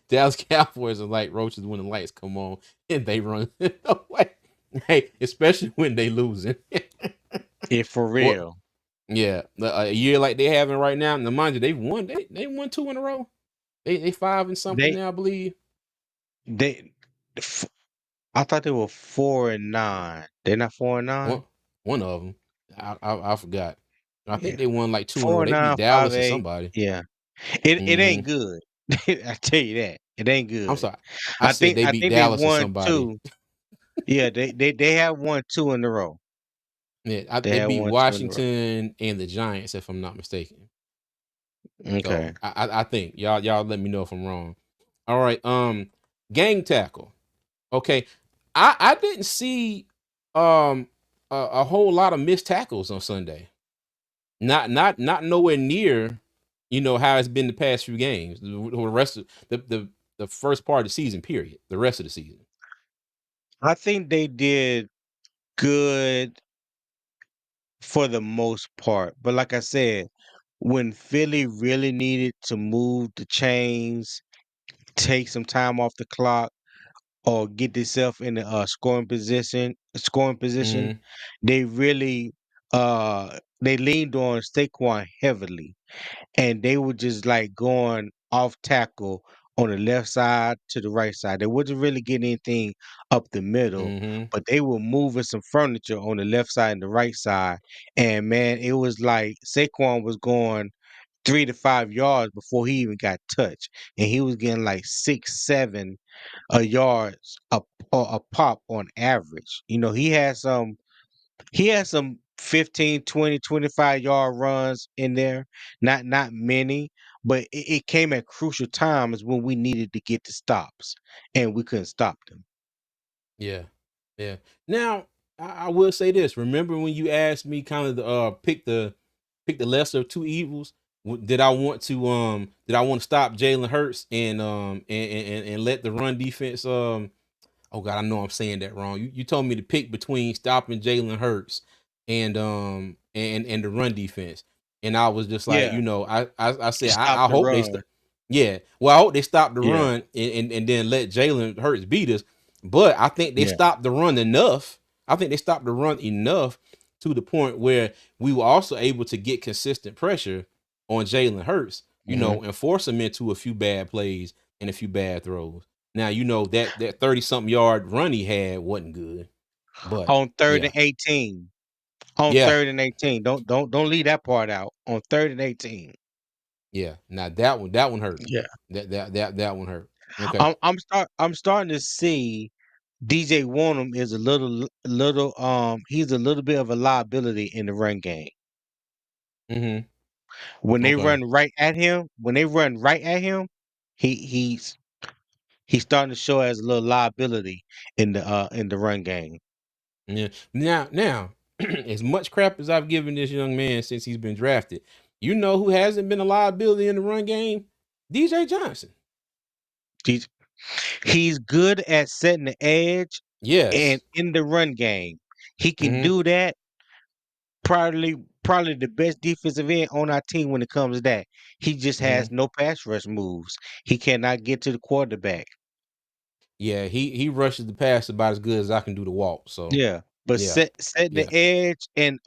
Dallas Cowboys are like roaches when the lights come on and they run away. Hey, especially when they losing. Yeah, for Well, real. yeah, a year like they having right now. Now, mind you, they won 2 in a row. They five and something They now, I believe. they, f- I thought they were 4-9. They're not 4-9. One one of them, I forgot. I think Yeah, they won like 2 in a row. four They beat nine five Dallas or eight. somebody. Yeah, it Hmm ain't good. I tell you that it ain't I'm good. sorry. I said they I beat think they Dallas or won somebody. two. Yeah, they have won two in a row. Yeah, They they have beat won two in a row. Washington and the Giants, if I'm not mistaken. So Okay. I think y'all let me know if I'm wrong. All right. Gang tackle. Okay. I didn't see a whole lot of missed tackles on Sunday. Not nowhere near, you know, how it's been the past few games. The rest of the first part of the season, period. The rest of the season. I think they did good for the most part. But like I said, when Philly really needed to move the chains, take some time off the clock, or get themselves in a scoring position, Hmm they really they leaned on Saquon heavily, and they were just like going off tackle on the left side to the right side. They wasn't really getting anything up the middle, hmm but they were moving some furniture on the left side and the right side. And man, it was like Saquon was going 3 to 5 yards before he even got touched, and he was getting like 6, 7 yards a pop on average. He had some 15, 20, 25 yard runs in there. Not many, but it came at crucial times when we needed to get the stops, and we couldn't stop them. Yeah. Yeah. Now, I will say this. Remember when you asked me kind of the pick the lesser of two evils? Did I want to stop Jalen Hurts and let the run defense oh God, I know I'm saying that wrong. You told me to pick between stopping Jalen Hurts and the run defense, and I was just like, Yeah, you know, I said stop I the hope they run. yeah, well I hope they stop the Yeah, run and then let Jalen Hurts beat us, but I think they yeah. stopped the run enough. I think they stopped the run enough to the point where we were also able to get consistent pressure on Jalen Hurts, you Hmm. know, and force him into a few bad plays and a few bad throws. Now you know that 30 something yard run he had wasn't good, but On third yeah, and 18. On yeah, third and 18. Don't leave that part out. On third and 18. yeah. Now that one hurt. Yeah. That one hurt. Okay. I'm starting to see DJ Warnham is a little he's a little bit of a liability in the run game. Mm-hmm. When they Okay. run right at him, he he's starting to show as a little liability in the run game. Yeah. Now, as much crap as I've given this young man since he's been drafted, you know who hasn't been a liability in the run game? DJ Johnson. He's he's good at setting the edge and Yes. in the run game. He can Mm-hmm. do that. Probably the best defensive end on our team when it comes to that. He just Mm-hmm. has no pass rush moves. He cannot get to the quarterback. Yeah, he rushes the pass about as good as I can do the walk. So Yeah. But yeah, setting the yeah. edge and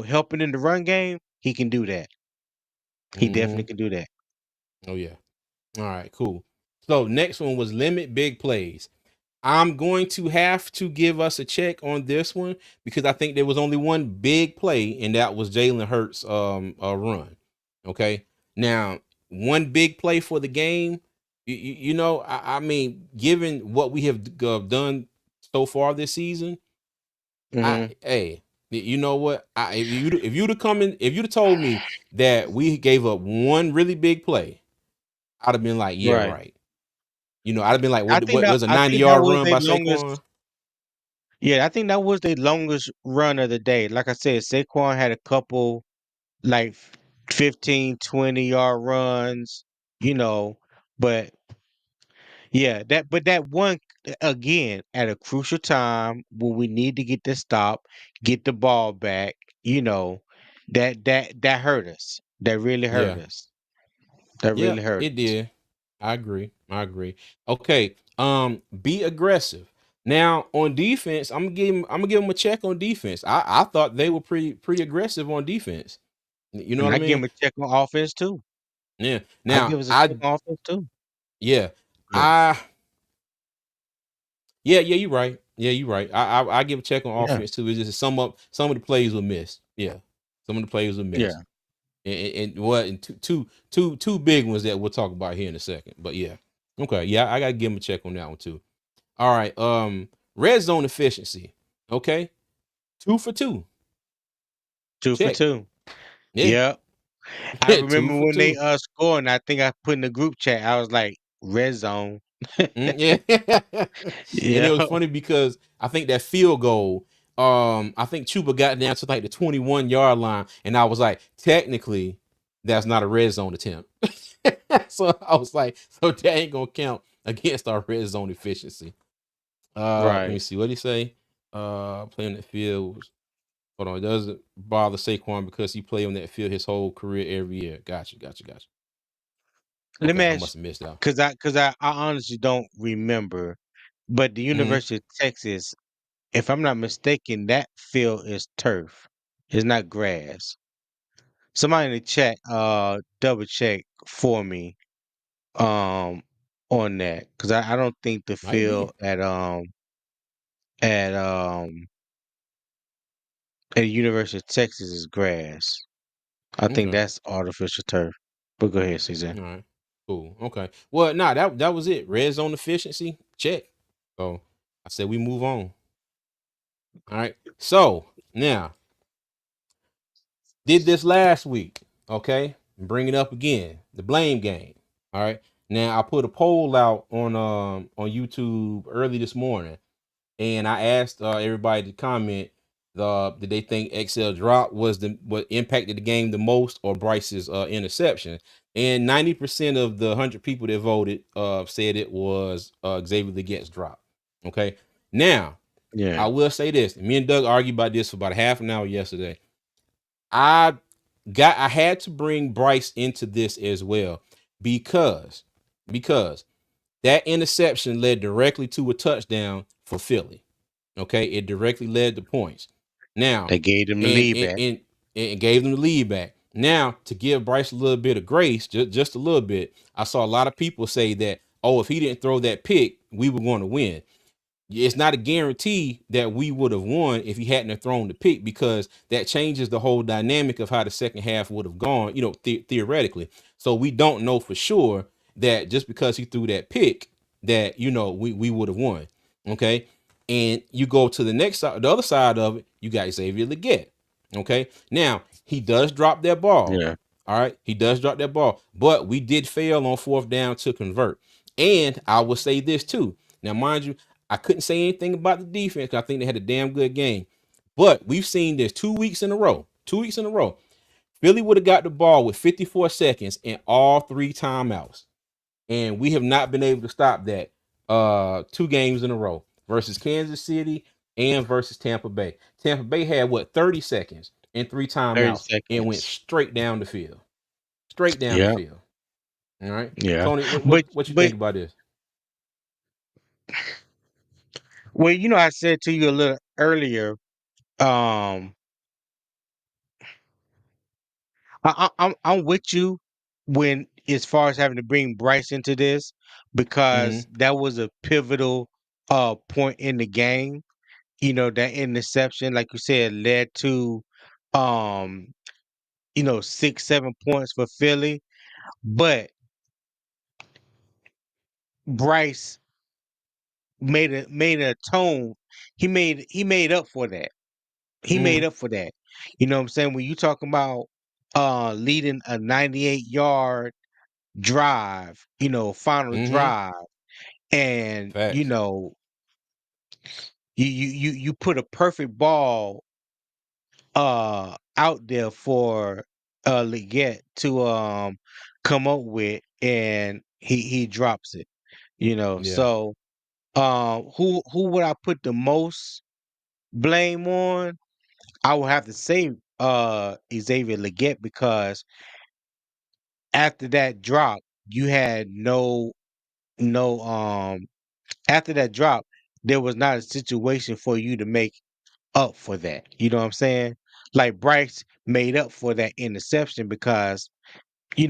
helping in the run game, he can do that. He Mm-hmm. definitely can do that. Oh yeah. All right, cool. So next one was limit big plays. I'm going to have to give us a check on this one because I think there was only one big play, and that was Jalen Hurts' run. Okay, now one big play for the game. You know, I mean, given what we have done so far this season, I Hmm. hey, you know what? If you'd have come in, if you'd have told me that we gave up one really big play, I'd have been like, yeah, Right. right. You know, I'd have been like, what was a I 90 think that yard was run their by longest. Saquon? Yeah, I think that was the longest run of the day. Like I said, Saquon had a couple like 15, 20-yard runs, you know, but yeah, that one again at a crucial time when we need to get this stop, get the ball back, you know, that hurt us. That really hurt Yeah. us. That Yeah, really hurt it us. did. I agree. I agree. Okay. Be aggressive. Now on defense, I'm gonna give them a check on defense. I thought they were pretty aggressive on defense. You know And what I I give mean? him a check on offense too. Yeah. I Now give us a check I on offense too. yeah. Yeah. I yeah, you're right. Yeah, you're right. I give a check on Yeah. offense too. It's just some of the plays were missed. Yeah. Some of the plays were missed. Yeah. And what and two big ones that we'll talk about here in a second. But yeah. Okay. Yeah, I gotta give him a check on that one too. All right. Red zone efficiency. Okay. 2 for 2. 2 for Check. 2. Yeah. Yeah. I two remember for when they two. scored, and I think I put in the group chat, I was like, red zone. Yeah. And it Yeah. was funny because I think that field goal, I think Chuba got down to like the 21-yard line, and I was like, technically, that's not a red zone attempt. So I was like, so that ain't gonna count against our red zone efficiency. Let me Right. see. What did he say? Playing that field. Hold on. It doesn't bother Saquon because he played on that field his whole career every year. Gotcha. Let me Okay, I ask, must have missed out. because I honestly don't remember, but the Hmm. University of Texas, if I'm not mistaken, that field is turf. It's not grass. Somebody in the chat, double check for me, um, on that, because I don't think the Might be. field at at the University of Texas is grass. I think Okay. that's artificial turf. But go ahead, Caesar. All right. Cool. Okay. Well, nah, that was it. Red zone efficiency. Check. So I said we move on. All right. So now did this last week. Okay. Bring it up again. The blame game. All right. Now I put a poll out on YouTube early this morning. and I asked everybody to comment. Did they think XL drop was the what impacted the game the most, or Bryce's interception? And 90% of the 100 people that voted said it was Xavier Legette's drop. Okay, now Yeah. I will say this. Me and Doug argued about this for about a half an hour yesterday. I I had to bring Bryce into this as well because because that interception led directly to a touchdown for Philly. Okay, it directly led to points. Now, They gave them the and lead and, back. and, and gave them the lead back. Now, to give Bryce a little bit of grace, just a little bit, I saw a lot of people say that, oh, if he didn't throw that pick, we were going to win. It's not a guarantee that we would have won if he hadn't have thrown the pick, because that changes the whole dynamic of how the second half would have gone, theoretically. So we don't know for sure that just because he threw that pick that, we would have won. Okay. And you go to the next side, the other side of it, you got Xavier Legette. Okay. Now he does drop that ball. Yeah. All right. He does drop that ball, but we did fail on fourth down to convert. And I will say this too. Now, mind you, I couldn't say anything about the defense, 'cause I think they had a damn good game. But we've seen this 2 weeks in a row. 2 weeks in a row. Philly would have got the ball with 54 seconds and all three timeouts. And we have not been able to stop that 2 games in a row versus Kansas City and versus Tampa Bay. Tampa Bay had what, 30 seconds and three 30 timeouts and went seconds. straight down the field. Straight down the Yeah. field. All right. Yeah. Tony, what But what, what you but think about this? well, I said to you a little earlier, um, I'm with you when as far as having to bring Bryce into this, Mm-hmm. because that was a pivotal point in the game. That interception, like you said, led to um 6, 7 points for Philly. But Bryce made a tone. He made up for that. He made Mm-hmm. up for that. You know what I'm saying? When you talking about leading a 98-yard drive, final Mm-hmm. drive, and Facts. you put a perfect ball out there for Legette to come up with, and he drops it. Yeah. So who would I put the most blame on? I would have to say Xavier Legette, because after that drop, you had no after that drop, there was not a situation for you to make up for that. You know what I'm saying? Like Bryce made up for that interception, because he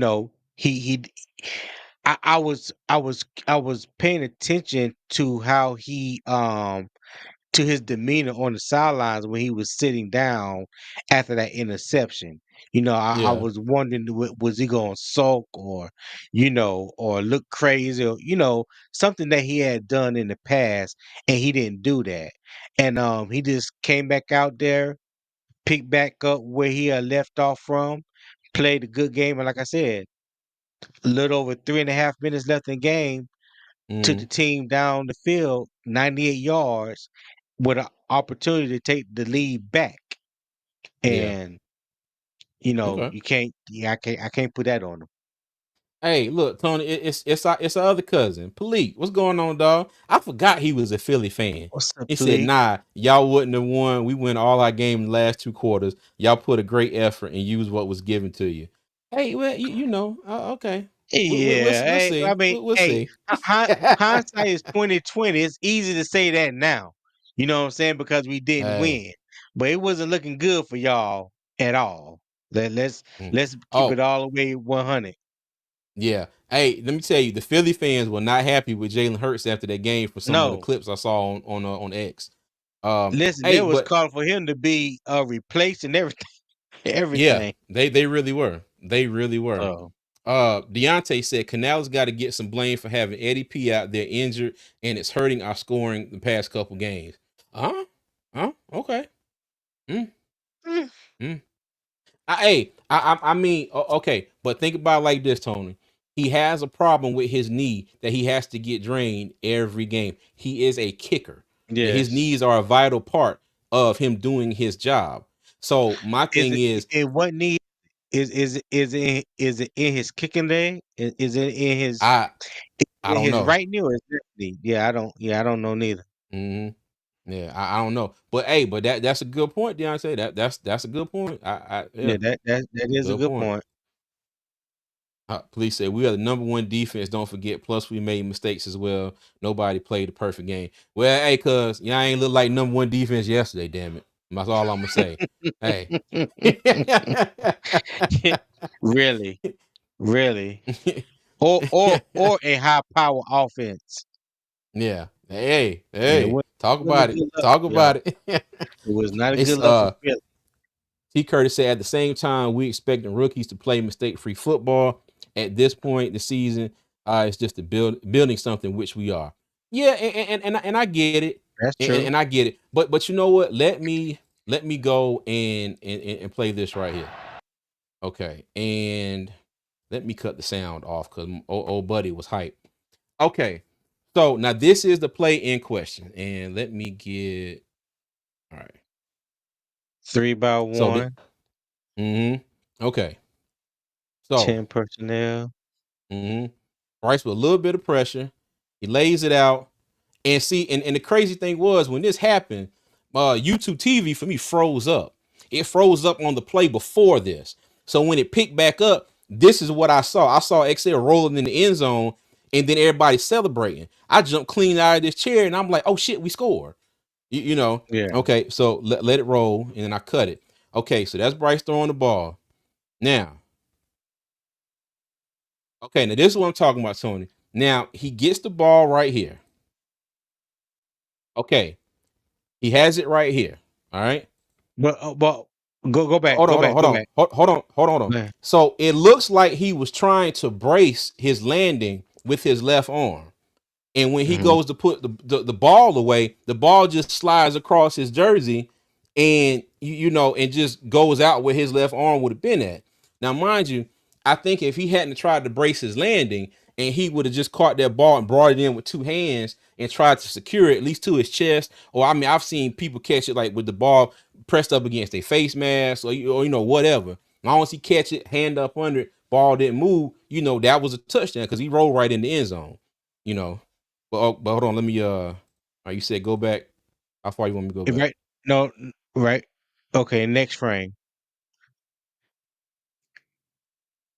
I was paying attention to how he to his demeanor on the sidelines when he was sitting down after that interception. I Yeah. was wondering, was he going to sulk, or or look crazy, or something that he had done in the past, and he didn't do that. And he just came back out there, picked back up where he had left off from, played a good game, and like I said, a little over 3.5 minutes left in the game, took Mm-hmm. the team down the field 98 yards with an opportunity to take the lead back. Yeah. And Okay. you can't, yeah, I can't put that on them. Hey, look, Tony, it's our other cousin, Palik. What's going on, dog? I forgot he was a Philly fan. What's up, He said, Philippe? "Nah, y'all wouldn't have won. We win all our game in the last 2 quarters. Y'all put a great effort and used what was given to you." Hey, well, okay. Yeah, We'll hey, I see. mean, We'll hey, see. hindsight is 2020. It's easy to say that now. You know what I'm saying? Because we didn't Hey. win, but it wasn't looking good for y'all at all. Let's Mm. let's keep it Oh, all the way 100. yeah. Hey, let me tell you, the Philly fans were not happy with Jalen Hurts after that game for some of the No, clips I saw on X. listen, they Hey, was but calling for him to be replaced and everything. yeah, Everything. they really were. They really were. So Deontay said Canales got to get some blame for having Eddie P out there injured, and it's hurting our scoring the past couple games. Huh? Huh? Okay. Mm, mm, mm. I mean, okay, but think about it like this, Tony. He has a problem with his knee that he has to get drained every game. He is a kicker. His Yes. knees are a vital part of him doing his job. So my Is thing it is, in what knee is it in his kicking leg? Is it I I don't his know. right knee or his left knee? I don't know neither. Hmm. Yeah, I don't know. But hey, but that's a good point, Deontay. That's a good point. Yeah, Yeah, that is a good good point. point. Police said we are the number one defense. Don't forget. Plus, we made mistakes as well. Nobody played the perfect game. Well, hey, cuz y'all ain't look like number one defense yesterday. Damn it. That's all I'm gonna say. Hey. Really, really, or a high power offense. Yeah. Hey, Yeah, it hey. Talk wasn't a about it. good look, Talk yo. about it. It was not a It's good look for Philly. T. Curtis said at the same time we expecting rookies to play mistake-free football. At this point in the season, it's just building something which we are. Yeah, and I get it, That's and, true. and I get it. But you know what? Let me go and play this right here. Okay, and let me cut the sound off because old buddy was hype. Okay, so now this is the play in question, and let me get all right. 3 by So, 1, okay, so 10 personnel. hmm Bryce with a little bit of pressure. He lays it out. And see, and the crazy thing was when this happened, YouTube TV for me froze up. It froze up on the play before this. So when it picked back up, this is what I saw. I saw XL rolling in the end zone and then everybody celebrating. I jumped clean out of this chair and I'm like, oh shit, we scored. You know, Yeah. okay, so let it roll and then I cut it. Okay, so that's Bryce throwing the ball. Now, okay, now this is what I'm talking about, Tony. Now he gets the ball right here. Okay, he has it right here. All right. But go back, Hold on, go hold on, back, hold go on, back. hold on. Man. So it looks like he was trying to brace his landing with his left arm. And when he Mhm. goes to put the ball away, the ball just slides across his jersey and and just goes out where his left arm would have been at. Now, mind you, I think if he hadn't tried to brace his landing and he would have just caught that ball and brought it in with two hands and tried to secure it at least to his chest, or I mean, I've seen people catch it like with the ball pressed up against their face mask or whatever. As long as he catch it, hand up under it, ball didn't move, that was a touchdown because he rolled right in the end zone. You know, but hold on, let me you said go back. How far you want me to go back? Right. No, right. Okay, next frame.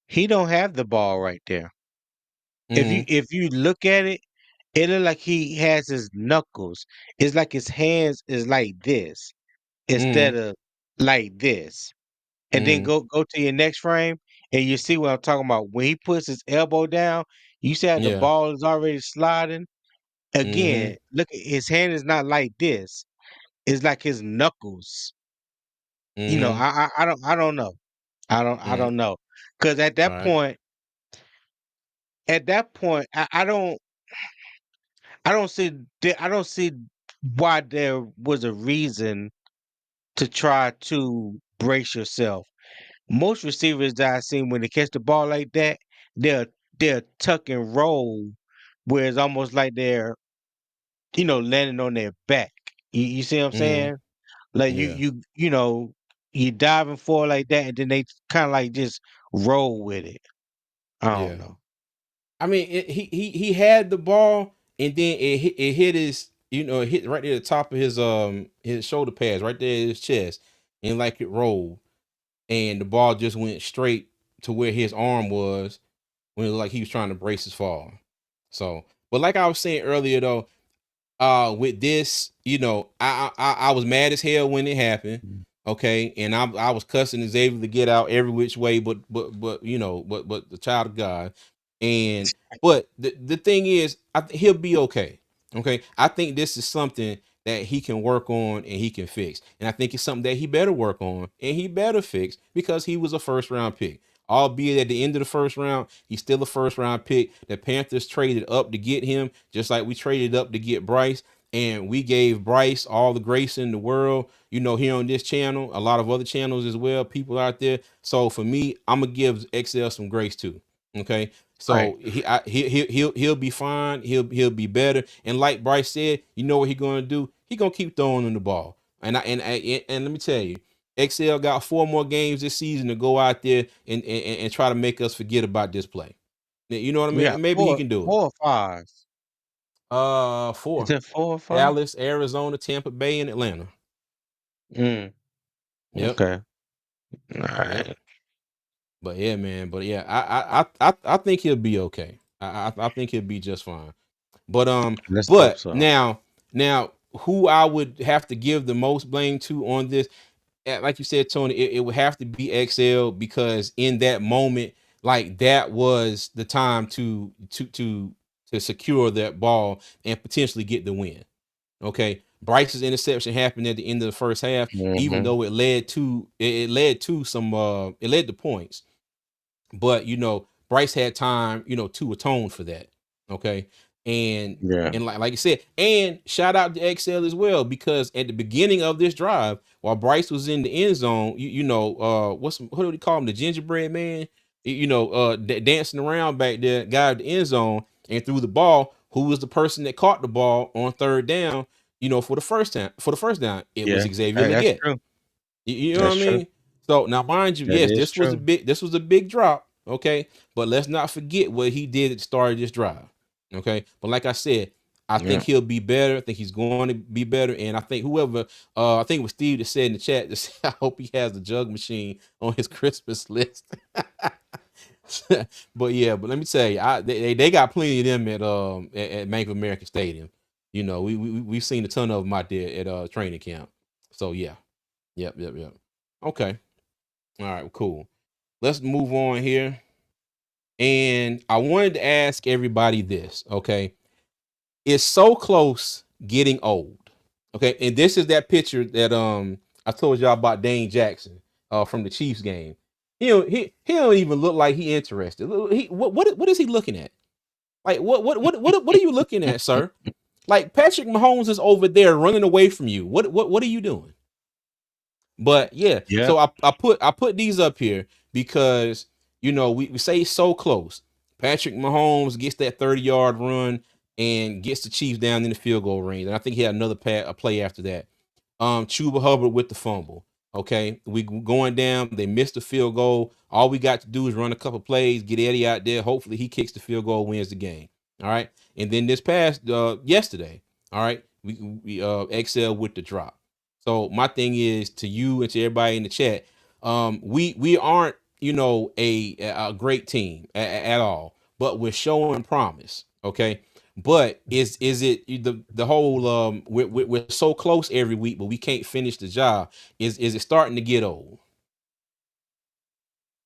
He don't have the ball right there. Mm-hmm. If you look at it, it look like he has his knuckles. It's like his hands is like this Mm-hmm. instead of like this. And then Mm-hmm. go to your next frame and you see what I'm talking about. When he puts his elbow down, you see how the Yeah. ball is already sliding. Mm-hmm. Again, look, his hand is not like this. It's like his knuckles. Mm-hmm. I don't know. I Mm-hmm. don't know. Cause All right. at that point, I don't see why there was a reason to try to brace yourself. Most receivers that I've seen when they catch the ball like that, they'll they'll tuck and roll, where it's almost like they're landing on their back. You see what I'm Mm-hmm. saying? Like Yeah. you diving forward like that, and then they kind of like just roll with it. I don't Yeah. know. I mean, he had the ball, and then it hit his, it hit right at the top of his shoulder pads, right there in his chest, and like it rolled, and the ball just went straight to where his arm was when it looked like he was trying to brace his fall. So, but like I was saying earlier, though, with this, I was mad as hell when it happened. Mm. Okay, and I was cussing Xavier to get out every which way, but but the child of God, and but the thing is, he'll be okay. Okay, I think this is something that he can work on and he can fix, and I think it's something that he better work on and he better fix because he was a first round pick. Albeit at the end of the first round, he's still a first round pick. The Panthers traded up to get him, just like we traded up to get Bryce. And we gave Bryce all the grace in the world, here on this channel, a lot of other channels as well, people out there. So for me, I'm gonna give XL some grace too. Okay. Right. So he'll be fine. He'll be better. And like Bryce said, you know what he's gonna do? he gonna keep throwing him the ball. And let me tell you, XL got 4 more games this season to go out there and try to make us forget about this play. You know what I We mean? got And maybe he can do it. 4 or 5. Is Four. it 4 or 5? Dallas, Arizona, Tampa Bay, and Atlanta. Mm, Yep. okay. All Yep. right. But yeah, man. But yeah, I think he'll be okay. I think he'll be just fine. But Let's hope but so. now who I would have to give the most blame to on this, like you said, Tony, it would have to be XL, because in that moment, like that was the time to secure that ball and potentially get the win. Okay. Bryce's interception happened at the end of the first half, even Hmm. though it led to some it led to points. But Bryce had time, to atone for that. Okay. And Yeah. like I said, and shout out to XL as well, because at the beginning of this drive, while Bryce was in the end zone, what do we call him? The gingerbread man, dancing around back there, guy at the end zone and threw the ball. Who was the person that caught the ball on third down? For the first down, it was Yeah. Xavier That's Legette. true. You know what That's I true. mean? So now, mind you, That yes, is this was a true. big drop. Okay, but let's not forget what he did at the start of this drive. Okay, but like I said, I think Yeah. he'll be better. I think he's going to be better, and I think whoever, I think it was Steve that said in the chat, that I hope he has the jug machine on his Christmas list. But yeah, but let me tell you, they got plenty of them at Bank of America Stadium. We've seen a ton of them out there at training camp. So yeah, yep. Okay. All right, cool. Let's move on here. And I wanted to ask everybody this, okay? It's so close getting old. Okay. And this is that picture that I told y'all about Dane Jackson from the Chiefs game. He don't even look like he interested. What is he looking at? Like what are you looking at, sir? Like Patrick Mahomes is over there running away from you. What are you doing? But yeah, Yeah. so I put these up here because we say so close. Patrick Mahomes gets that 30-yard run and gets the Chiefs down in the field goal range. And I think he had another a play after that. Chuba Hubbard with the fumble. Okay, we going down. They missed the field goal. All we got to do is run a couple plays, get Eddie out there. Hopefully, he kicks the field goal, wins the game. All right, and then this past yesterday, all right, we excel with the drop. So my thing is to you and to everybody in the chat. We aren't a great team at all, but we're showing promise. Okay, but is it the whole we're so close every week, but we can't finish the job? Is it starting to get old?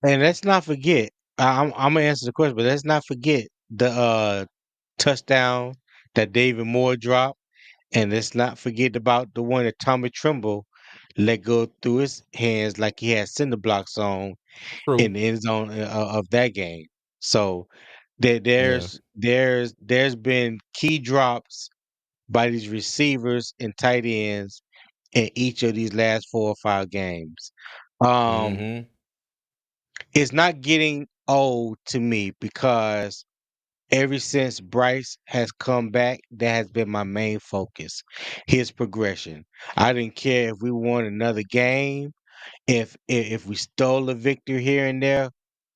And let's not forget, I'm gonna answer the question, but let's not forget the touchdown that David Moore dropped, and let's not forget about the one that Tommy Tremble let go through his hands like he had cinder blocks on True. in the end zone of that game. So there, Yeah. there's been key drops by these receivers and tight ends in each of these last 4 or 5 games. Um, Mm-hmm. it's not getting old to me because ever since Bryce has come back, that has been my main focus. His progression. I didn't care if we won another game, if we stole a victory here and there,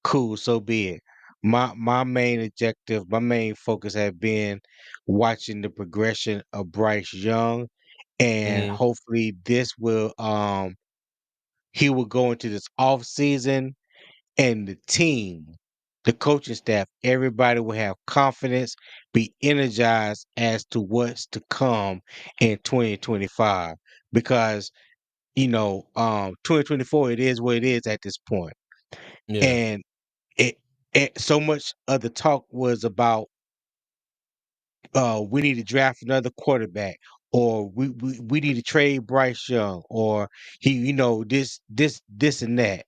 cool, so be it. My main objective, my main focus has been watching the progression of Bryce Young, and Mm-hmm. hopefully this will he will go into this off season, and the team, the coaching staff, everybody will have confidence, be energized as to what's to come in 2025. Because 2024, it is what it is at this point. Yeah. And it, so much of the talk was about we need to draft another quarterback, or we need to trade Bryce Young, or he, this and that.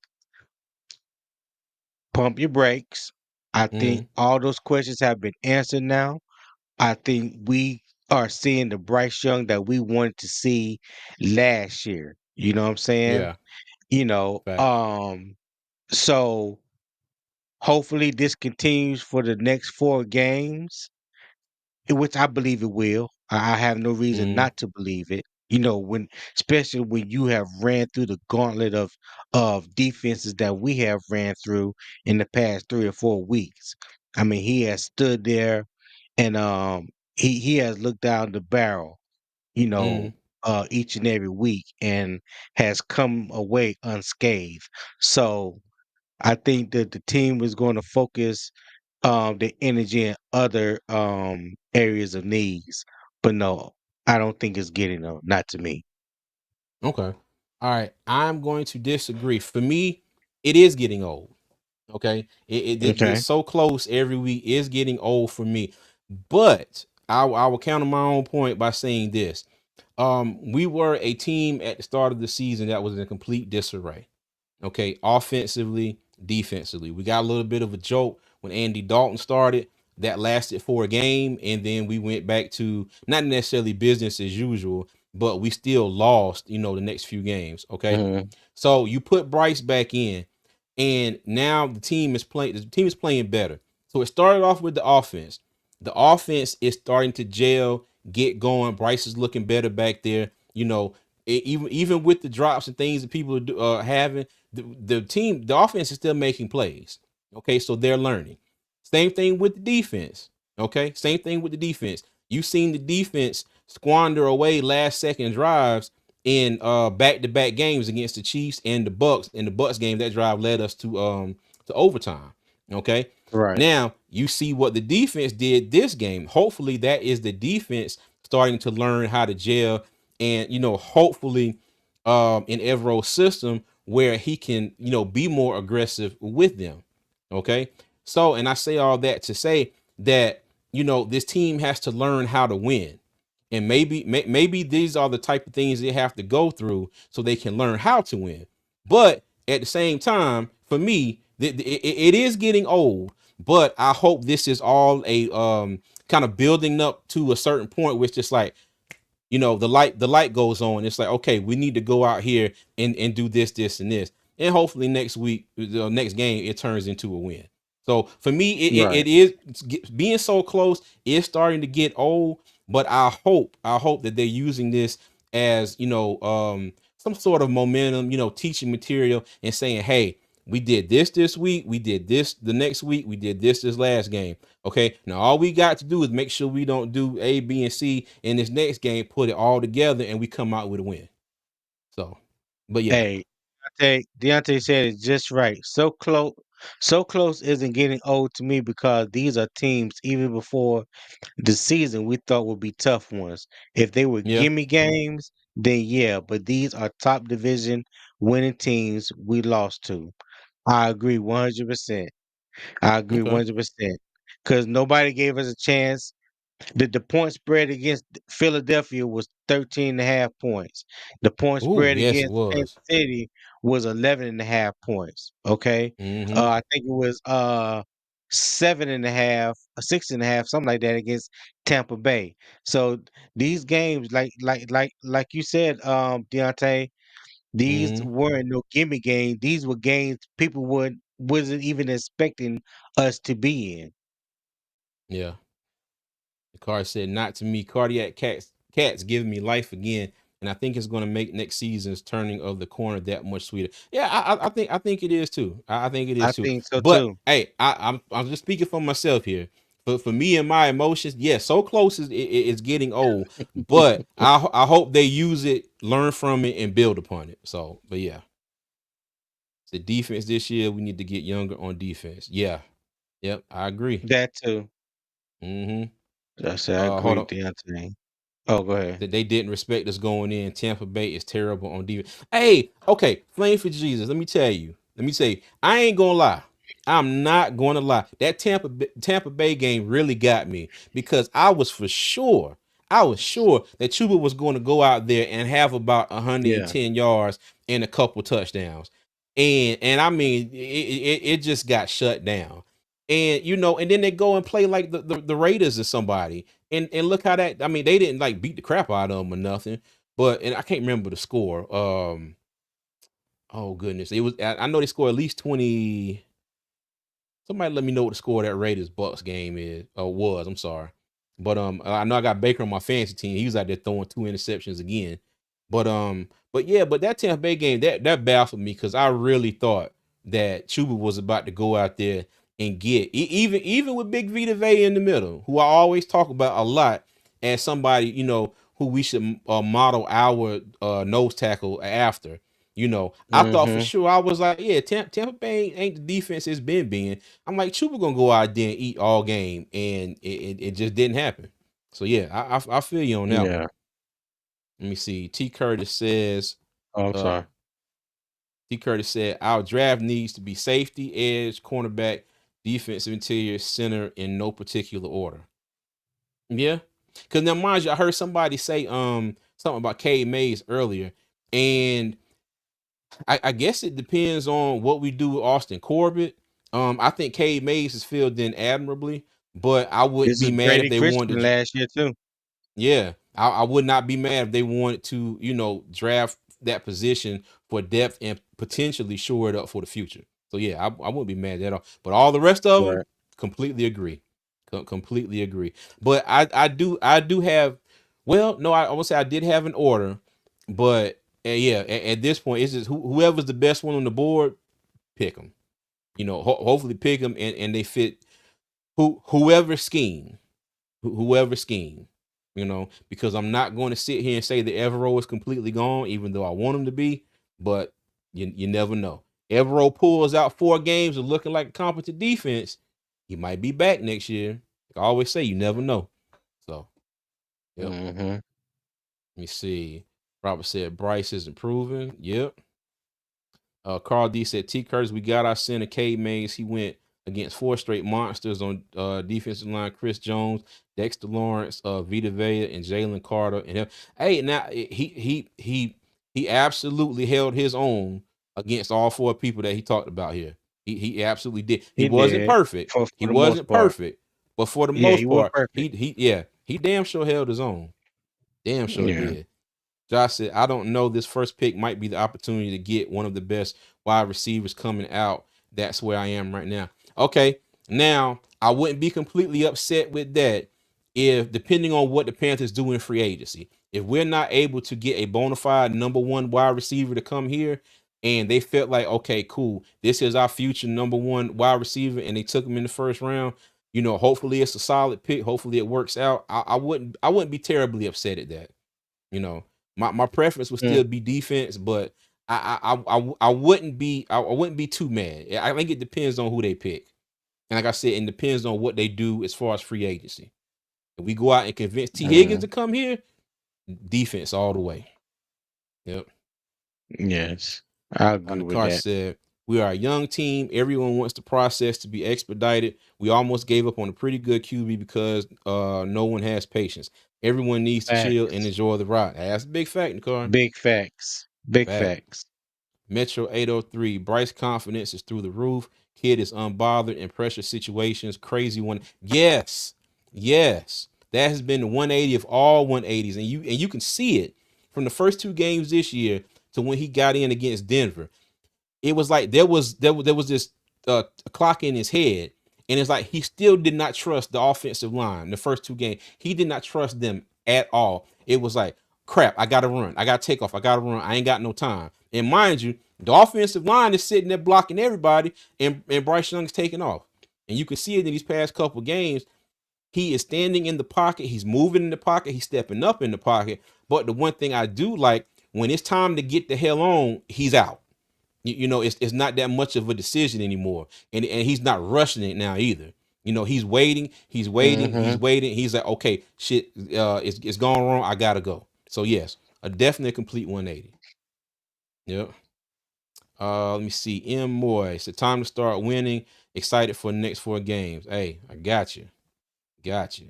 Pump your brakes. I Mm-hmm. think all those questions have been answered now. I think we are seeing the Bryce Young that we wanted to see last year. You know what I'm saying? Yeah. You know, Facts. um, so hopefully this continues for the next 4 games, which I believe it will. I have no reason Mm, not to believe it. You know, when especially when you have ran through the gauntlet of defenses that we have ran through in the past 3 or 4 weeks. I mean, he has stood there and he has looked down the barrel, you mm, know, each and every week and has come away unscathed. So I think that the team is going to focus the energy in other areas of needs. But no, I don't think it's getting them. Not to me. okay. All right. I'm going to disagree. For me, it is getting old. Okay. It's Okay. so close every week is getting old for me. But I will counter my own point by saying this. We were a team at the start of the season that was in complete disarray. Okay, offensively, defensively. We got a little bit of a joke when Andy Dalton started. That lasted for a game, and then we went back to not necessarily business as usual, but we still lost, the next few games. Okay. Hmm. So you put Bryce back in, and now the team is playing better. So it started off with the offense. The offense is starting to gel, get going. Bryce is looking better back there. Even with the drops and things that people are having, the offense is still making plays. Okay, so they're learning. Same thing with the defense. Okay, same thing with the defense. You've seen the defense squander away last second drives in back-to-back games against the Chiefs and the Bucks. In the Bucks game, that drive led us to overtime. Okay. Right. Now you see what the defense did this game. Hopefully, that is the defense starting to learn how to gel, and hopefully, in Evero's system where he can be more aggressive with them. Okay. So, and I say all that to say that this team has to learn how to win, and maybe these are the type of things they have to go through so they can learn how to win. But at the same time, for me, it is getting old. But I hope this is all a kind of building up to a certain point where it's just like, the light goes on. It's like, okay, we need to go out here and do this and this, and hopefully next week, the next game, it turns into a win. So for me, it Right. is being so close is starting to get old. But I hope that they're using this as some sort of momentum, teaching material, and saying, hey, we did this week, we did this the next week, we did this last game. Okay, now all we got to do is make sure we don't do A, B, and C in this next game. Put it all together, and we come out with a win. So, but yeah, Hey, Deontay said it just right. So close isn't getting old to me because these are teams even before the season we thought would be tough ones. If they were yeah, gimme games, then yeah, but these are top division winning teams we lost to. I agree 100%. I agree okay. 100%. Because nobody gave us a chance. The point spread against Philadelphia was 13 and a half points. The point Ooh, spread yes, it against Kansas was. City was 11 and a half points. Okay. Mm-hmm. I think it was 7 and a half, 6 and a half, something like that against Tampa Bay. So these games, like you said, Deontay, these Mm-hmm. weren't no gimme games. These were games people wasn't even expecting us to be in. Yeah. The card said, "Not to me. Cardiac cats giving me life again." And I think it's going to make next season's turning of the corner that much sweeter. Yeah, I think it is too. I think it I is too. think so But too. hey, I'm just speaking for myself here. For me and my emotions, yeah, so close is it's getting old. But I hope they use it, learn from it, and build upon it. So, but yeah, the defense this year, we need to get younger on defense. Yeah, yep, I agree. That too. Mm-hmm. I said I Hold agree on. with Anthony. Oh, go ahead. That they didn't respect us going in. Tampa Bay is terrible on defense. Hey, okay, flame for Jesus. Let me tell you. I ain't gonna lie. I'm not gonna lie. That Tampa Bay game really got me because I was sure that Chuba was going to go out there and have about Yeah. 110 yards and a couple touchdowns. And I mean, it just got shut down. And then they go and play like the Raiders or somebody, and look how that. I mean, they didn't like beat the crap out of them or nothing, but and I can't remember the score. Oh goodness, it was. I know they scored at least 20. Somebody let me know what the score of that Raiders Bucks game is or was. I'm sorry. But I know I got Baker on my fantasy team. He was out there throwing 2 interceptions again. But yeah, but that Tampa Bay game that baffled me because I really thought that Chuba was about to go out there and get even with Big Vita Vea in the middle, who I always talk about a lot as somebody who we should model our nose tackle after. I thought for Mm-hmm. sure I was like, yeah, Tampa Bay ain't the defense it's been being. I'm like, Chuba gonna go out there and eat all game, and it just didn't happen. So yeah, I feel you on that Yeah. one. Let me see. T. Curtis says, Oh, I'm uh, sorry. T. Curtis said our draft needs to be safety, edge, cornerback, defensive interior, center in no particular order. Yeah, because now mind you, I heard somebody say something about Cade Mays earlier, and I guess it depends on what we do with Austin Corbett. I think Cade Mays is filled in admirably, but I wouldn't This be is mad if Brady they wanted Christian to. last year too. Yeah, I would not be mad if they wanted to, draft that position for depth and potentially shore it up for the future. So yeah, I wouldn't be mad at all. But all the rest of them, Right. completely agree, completely agree. But I do have, well, no, I won't say I did have an order, but yeah, at this point, it's just whoever's the best one on the board, pick them. Hopefully pick them and they fit whoever scheme whoever scheme, because I'm not going to sit here and say that Evero is completely gone, even though I want him to be. But you never know. Evero pulls out 4 games of looking like a competent defense. He might be back next year. Like I always say, you never know. So, yep. Mm-hmm. Let me see. Robert said Bryce is improving. Yep. Carl D said T. Curtis, we got our center Cade Mays. He went against 4 straight monsters on defensive line: Chris Jones, Dexter Lawrence, Vita Vea, and Jalen Carter. And him. Hey, now he absolutely held his own against all 4 people that he talked about here. He absolutely did. He He wasn't did perfect. for He the most wasn't part. perfect, but for the Yeah, he most wasn't part, perfect. he damn sure held his own. Damn sure Yeah. did. Josh said, I don't know. This first pick might be the opportunity to get one of the best wide receivers coming out. That's where I am right now. Okay. Now, I wouldn't be completely upset with that if, depending on what the Panthers do in free agency, if we're not able to get a bona fide number 1 wide receiver to come here and they felt like, okay, cool, this is our future number 1 wide receiver, and they took him in the first round, hopefully it's a solid pick. Hopefully it works out. I wouldn't be terribly upset at that. You know, my preference would Mm. still be defense, but I wouldn't be too mad. I think it depends on who they pick, and like I said, it depends on what they do as far as free agency. If we go out and convince T Higgins Mm. to come here, defense all the way. Yep. Yes, I agree The with car that. said, we are a young team. Everyone wants the process to be expedited. We almost gave up on a pretty good QB because no one has patience. Everyone needs to chill and Facts. enjoy the ride. That's a big fact, the car. Big facts. Big Fact. facts. Metro 803. Bryce confidence is through the roof. Kid is unbothered in pressure situations. Crazy one. Yes. Yes. That has been the 180 of all 180s. And you can see it from the first 2 games this year to when he got in against Denver. It was like there was this clock in his head, and it's like he still did not trust the offensive line. The first 2 games, he did not trust them at all. It was like, crap, I gotta run, I gotta take off, I gotta run, I ain't got no time. And mind you, the offensive line is sitting there blocking everybody, and Bryce Young is taking off. And you can see it in these past couple games. He is standing in the pocket, he's moving in the pocket, he's stepping up in the pocket. But the one thing I do like, when it's time to get the hell on, he's out. It's not that much of a decision anymore, and he's not rushing it now either. He's waiting, he's waiting, he's Mm-hmm. waiting. He's like, okay, shit, it's gone wrong. I gotta go. So yes, a definite complete 180. Yep. Let me see. M. Moy. It's the time to start winning. Excited for the next 4 games. Hey, I got you. Got you.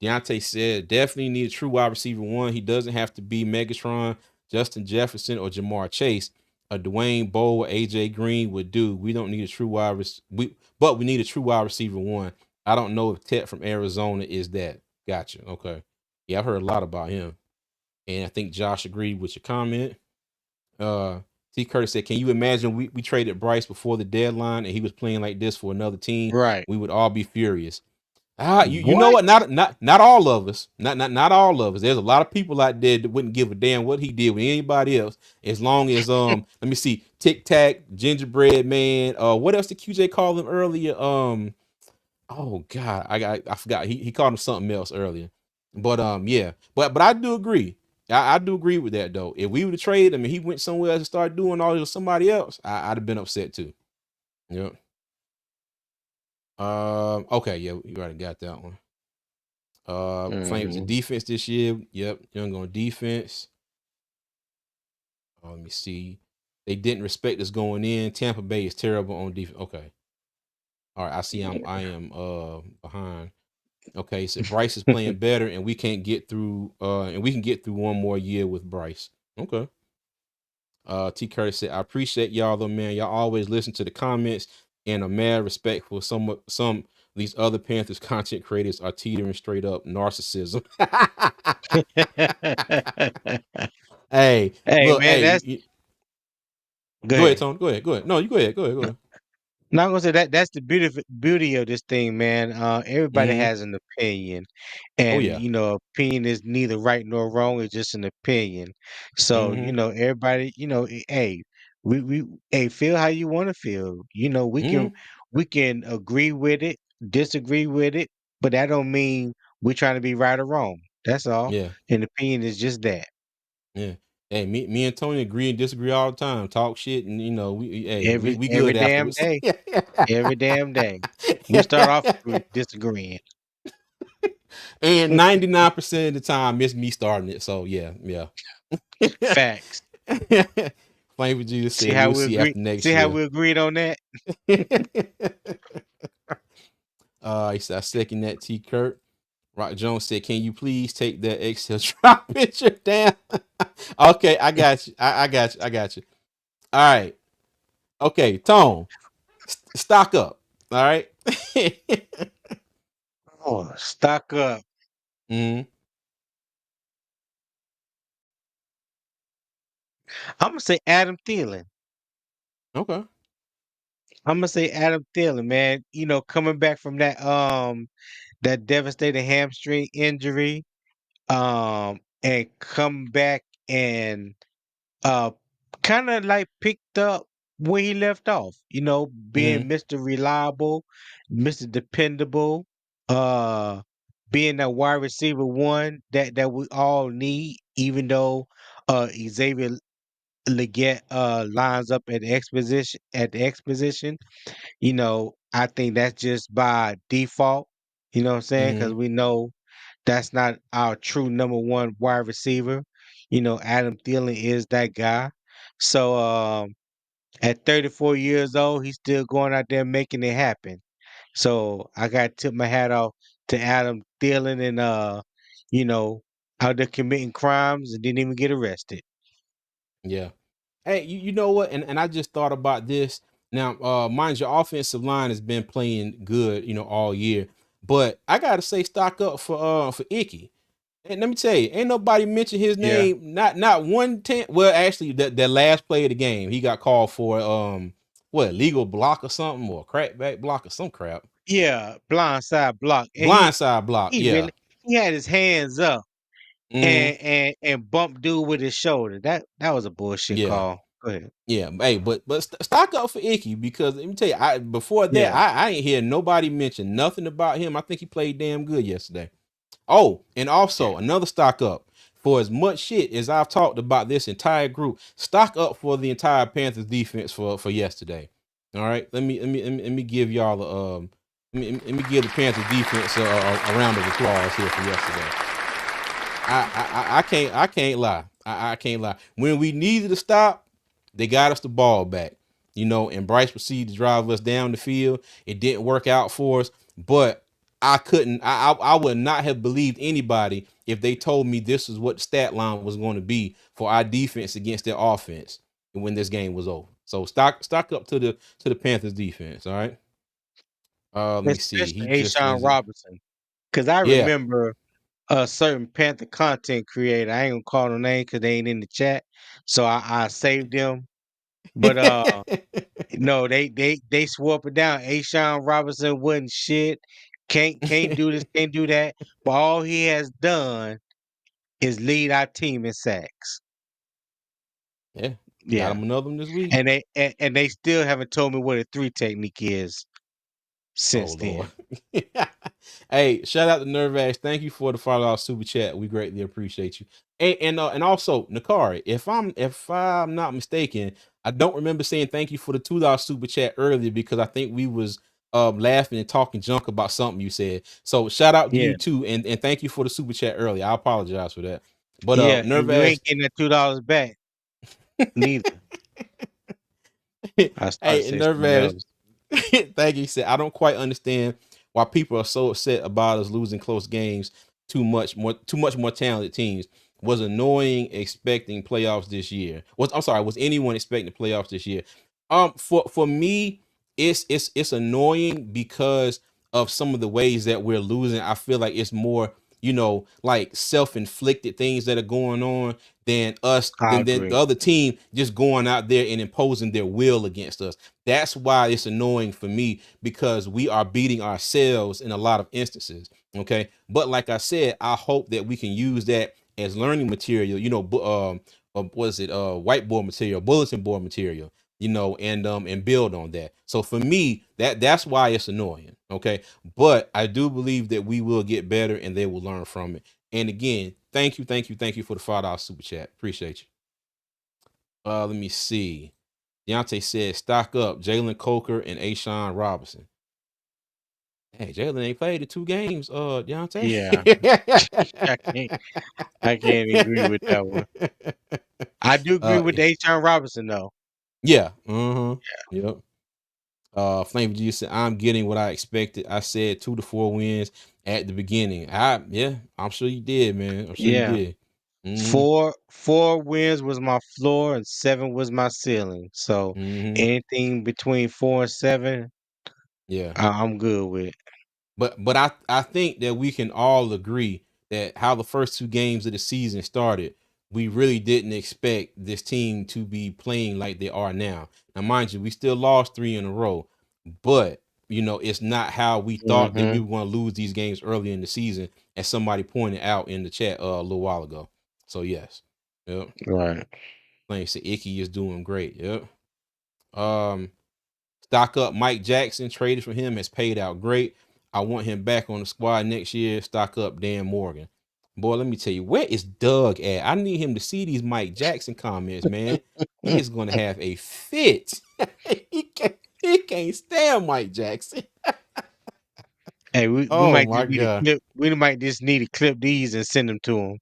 Deontay said, definitely need a true wide receiver 1. He doesn't have to be Megatron, Justin Jefferson, or Jamar Chase. A Dwayne Bowe or AJ Green would do. We don't need a true but we need a true wide receiver 1. I don't know if Tet from Arizona is that. Gotcha. Okay. Yeah, I've heard a lot about him. And I think Josh agreed with your comment. Uh T. Curtis said, can you imagine we traded Bryce before the deadline and he was playing like this for another team? Right. We would all be furious. You know What? what? Not all of us. Not all of us. There's a lot of people out there that wouldn't give a damn what he did with anybody else, as long as let me see, Tic Tac, Gingerbread Man. What else did QJ call him earlier? Oh God, I forgot. He called him something else earlier. But yeah. But I do agree. I do agree with that though. If we would have traded him and he went somewhere else and started doing all this with somebody else, I'd have been upset too. Yep. Okay, yeah, you already got that one. Flames the Hmm. defense this year. Yep, young on defense. Let me see. They didn't respect us going in. Tampa Bay is terrible on defense. Okay. All right, I see I am behind. Okay, so Bryce is playing better and we can't get through and we can get through one more year with Bryce. Okay. T Curtis said, I appreciate y'all though, man. Y'all always listen to the comments and a mad respect for some of these other Panthers content creators are teetering straight up narcissism. Hey, Hey look, man, that's go go ahead, ahead. Tony. Go ahead. Go ahead. No, you go ahead. Go ahead. Go ahead. Now I'm gonna say that's the beauty of this thing, man. Everybody Mm-hmm. has an opinion, Oh and yeah. opinion is neither right nor wrong. It's just an opinion. So Mm-hmm. everybody, hey, we hey, feel how you want to feel. Mm-hmm. We can agree with it, disagree with it, but that don't mean we're trying to be right or wrong. That's all. Yeah. An opinion is just that. Yeah. Hey, me and Tony agree and disagree all the time. Talk shit and we hey, we Every good damn afterwards. day, every damn day. We start off disagreeing. And 99% of the time it's me starting it. So yeah, yeah. Facts. Flame for Jesus See said how we'll we see agree. after next See how year. we agreed on that. He said I second that T Kurt. Rock Jones said, can you please take that Excel drop picture down? Okay, I got you. I got you. I got you. All right. Okay, Tone, stock up. All right. Oh, stock up. Mm, I'm gonna say Adam Thielen. okay. I'm gonna say Adam Thielen, man. Coming back from that devastating hamstring injury, and come back and uh kind of like picked up where he left off, being Mm, Mr. Reliable, Mr. Dependable, uh being that wide receiver one that we all need, even though Xavier Legette lines up at the X position. I think that's just by default, you know what I'm saying? Because mm, we know that's not our true number one wide receiver. Adam Thielen is that guy. So at 34 years old, he's still going out there making it happen. So I got to tip my hat off to Adam Thielen and you know, out there committing crimes and didn't even get arrested. yeah. Hey, you know what? And I just thought about this. Now, mind your offensive line has been playing good, all year. But I gotta say, stock up for Icky. And let me tell you, ain't nobody mentioned his Yeah. name. Not one ten. Well, actually, that last play of the game, he got called for what, legal block or something, or crackback block or some crap. Yeah, blindside block. And Blindside block. he Yeah. really he had his hands up Mm, and bumped dude with his shoulder. That was a bullshit yeah. call. Go ahead. Yeah, hey, but stock up for Icky because let me tell you, before that, Yeah. I ain't hear nobody mention nothing about him. I think he played damn good yesterday. Oh, and Yeah. also another stock up for as much shit as I've talked about this entire group. Stock up for the entire Panthers defense for yesterday. All right, let me give y'all let me give the Panthers defense a round of applause here for yesterday. I can't lie. I can't lie. When we needed to stop, they got us the ball back. And Bryce proceeded to drive us down the field. It didn't work out for us, but I couldn't. I would not have believed anybody if they told me this is what the stat line was going to be for our defense against their offense when this game was over. So stock up to the Panthers defense. All right. Let me see. He Especially just Ashawn is. Robinson. Because I Yeah. remember a certain Panther content creator. I ain't gonna call no name because they ain't in the chat. So I saved them. But no, they swore up and down. Ashawn Robinson wasn't shit. can't do this, can't do that. But all he has done is lead our team in sacks. Yeah, got Yeah. him another one this week. And they still haven't told me what a three technique is Oh since Lord. then. Hey, shout out to Nervash. Thank you for the $5 super chat. We greatly appreciate you. And also Nakari, if I'm not mistaken, I don't remember saying thank you for the $2 super chat earlier because I think we was laughing and talking junk about something you said. So shout out to you Yeah. too, and thank you for the super chat earlier. I apologize for that. But Yeah. And you Nervash, ain't getting that $2 back neither. I started to hey, say something Nervash, else. thank you. He said, I don't quite understand why people are so upset about us losing close games. Too much more talented teams. Was annoying expecting playoffs this year. Was anyone expecting playoffs this year? For me, it's annoying because of some of the ways that we're losing. I feel like it's more, like self-inflicted things that are going on than us I than the agree. other team just going out there and imposing their will against us. That's why it's annoying for me because we are beating ourselves in a lot of instances. Okay. But like I said, I hope that we can use that as learning material, what is it? Whiteboard material, bulletin board material, and build on that. So for me, that's why it's annoying. Okay. But I do believe that we will get better and they will learn from it. And again, thank you for the $5 super chat. Appreciate you. Let me see. Deontay said, stock up Jalen Coker and Ashawn Robinson. Hey, Jalen ain't played the 2 games, Deontay. Yeah. I can't I can't agree with that one. I do agree uh, with the H. Robinson though. yeah. Yep. Flame G said, I'm getting what I expected. I said 2 to 4 wins at the beginning. I'm sure you did, man. I'm sure you Yeah. did. Mm-hmm. Four wins was my floor and seven was my ceiling. So Mm-hmm. anything between 4 and 7, Yeah. I'm good with. But I think that we can all agree that how the first 2 games of the season started, we really didn't expect this team to be playing like they are now. Now, mind you, we still lost 3 in a row, but it's not how we thought that we Hmm. were going to lose these games early in the season, as somebody pointed out in the chat a little while ago. So yes, yep. Right. Like I said, Icky is doing great. Yep. Um, Stock up Mike Jackson, traded for him, has paid out great. I want him back on the squad next year. Stock up Dan Morgan. Boy, let me tell you, where is Doug at? I need him to see these Mike Jackson comments, man. He is going to have a fit. he can't stand Mike Jackson. Hey, we Oh might my just need to God. clip. We might just need to clip these and send them to him.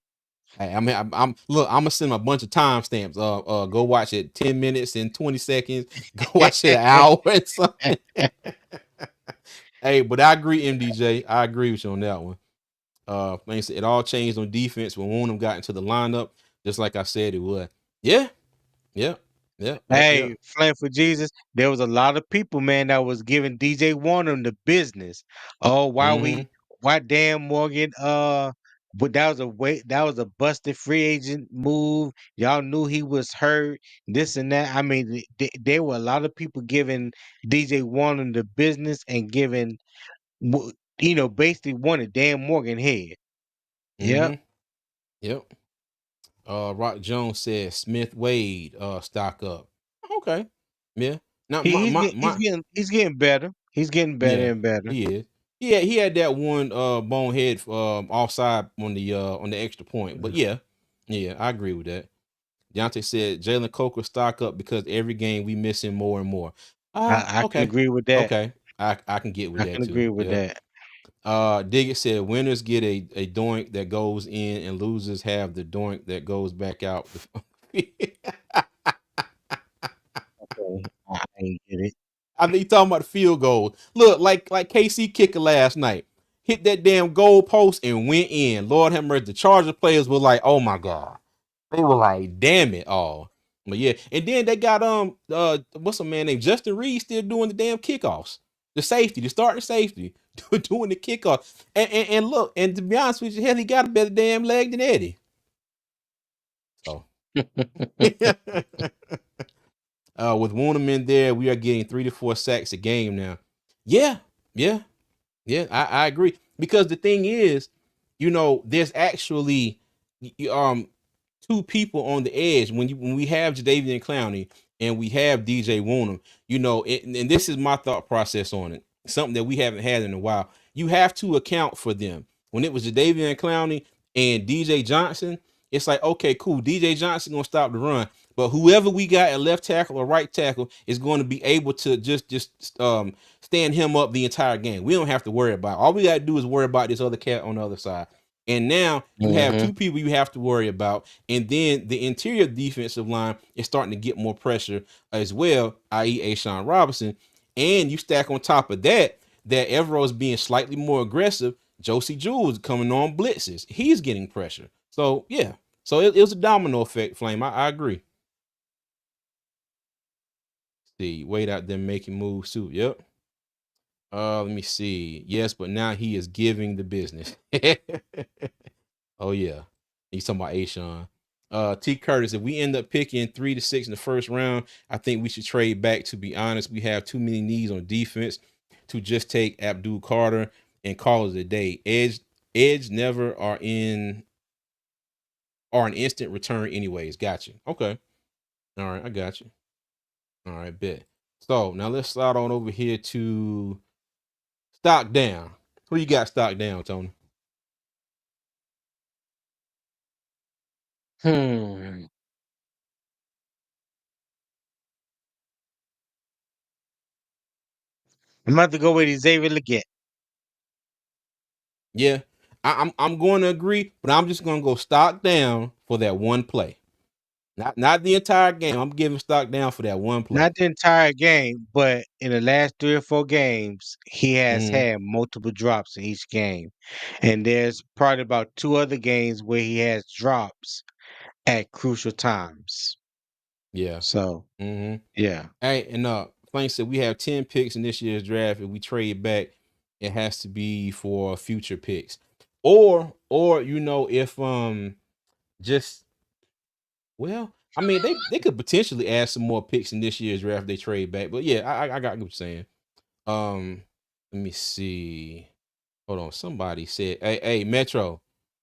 Hey, I mean, I'm look. I'm gonna send him a bunch of timestamps. Go watch it 10 minutes and 20 seconds. Go watch it an hour and something. Hey, but I agree, MDJ. I agree with you on that one. Like I said, it all changed on defense when one of them got into the lineup, just like I said it would. Yeah, yeah, yeah, yeah, yeah. Hey, Flame for Jesus, there was a lot of people, man, that was giving DJ Warner the business. Oh, Mm-hmm. why Dan Morgan, but that was a busted free agent move. Y'all knew he was hurt, this and that. I mean, there were a lot of people giving DJ Warner the business and giving, basically wanted Dan Morgan head. Yep. Mm-hmm. Yep. Rock Jones said Smith Wade stock up. Okay. Yeah. Now He, my he's my getting he's my getting he's getting better. He's getting better yeah, and better. he is. Yeah, he had that one bonehead offside on the extra point. But yeah, yeah, I agree with that. Deontay said Jalen Coker stock up because every game we miss him more and more. I can Okay. agree with that. Okay. I can get with I that can too. agree with Yep. that. Diggett said winners get a doink that goes in and losers have the doink that goes back out. Okay, I ain't get it. I think he talking about the field goal. Look, like KC kicker last night. Hit that damn goal post and went in. Lord have mercy. The Charger players were like, oh my God. They were like, damn it all. But yeah, and then they got what's a man named Justin Reed still doing the damn kickoffs. The safety, the starting safety, doing the kickoff. And look, and to be honest with you, hell, he got a better damn leg than Eddie. So with Wooneman there, we are getting 3 to 4 sacks a game now. Yeah, yeah, Yeah, I agree. Because the thing is, there's actually two people on the edge when we have Jadeveon Clowney and we have DJ Woonem, and this is my thought process on it. Something that we haven't had in a while. You have to account for them. When it was Jadeveon Clowney and DJ Johnson, it's like, okay, cool. DJ Johnson gonna stop the run, but whoever we got at left tackle or right tackle is going to be able to just stand him up the entire game. We don't have to worry about. All we got to do is worry about this other cat on the other side. And now you have Hmm. two people you have to worry about, and then the interior defensive line is starting to get more pressure as well, i.e., Ashawn Robinson. And you stack on top of that Evero's being slightly more aggressive. Josie Jules coming on blitzes. He's getting pressure. So yeah. So it was a domino effect, Flame. I agree. See, wait out there making moves too. Yep. Let me see. Yes, but now he is giving the business. Oh yeah. He's talking about Ashawn. T Curtis, if we end up picking 3 to 6 in the first round, I think we should trade back. To be honest, we have too many needs on defense to just take Abdul Carter and call it a day. Edge never are an instant return anyways. Gotcha. Okay. All right, I got you. All right, bet. So now let's slide on over here to stock down. Who you got stock down, Tony? Hmm. I'm about to go with Xavier Legette. Yeah, I'm going to agree, but I'm just going to go stock down for that one play. Not the entire game. I'm giving stock down for that one play. Not the entire game, but in the last 3 or 4 games, he has Hmm. had multiple drops in each game. And there's probably about 2 other games where he has drops at crucial times. Yeah. So, Hmm. yeah. Hey, and Frank said we have 10 picks in this year's draft. If we trade back, it has to be for future picks, or if just well, I mean they could potentially add some more picks in this year's draft if they trade back. But yeah, I got what you're saying. Um, let me see. Hold on. Somebody said, "Hey, Metro."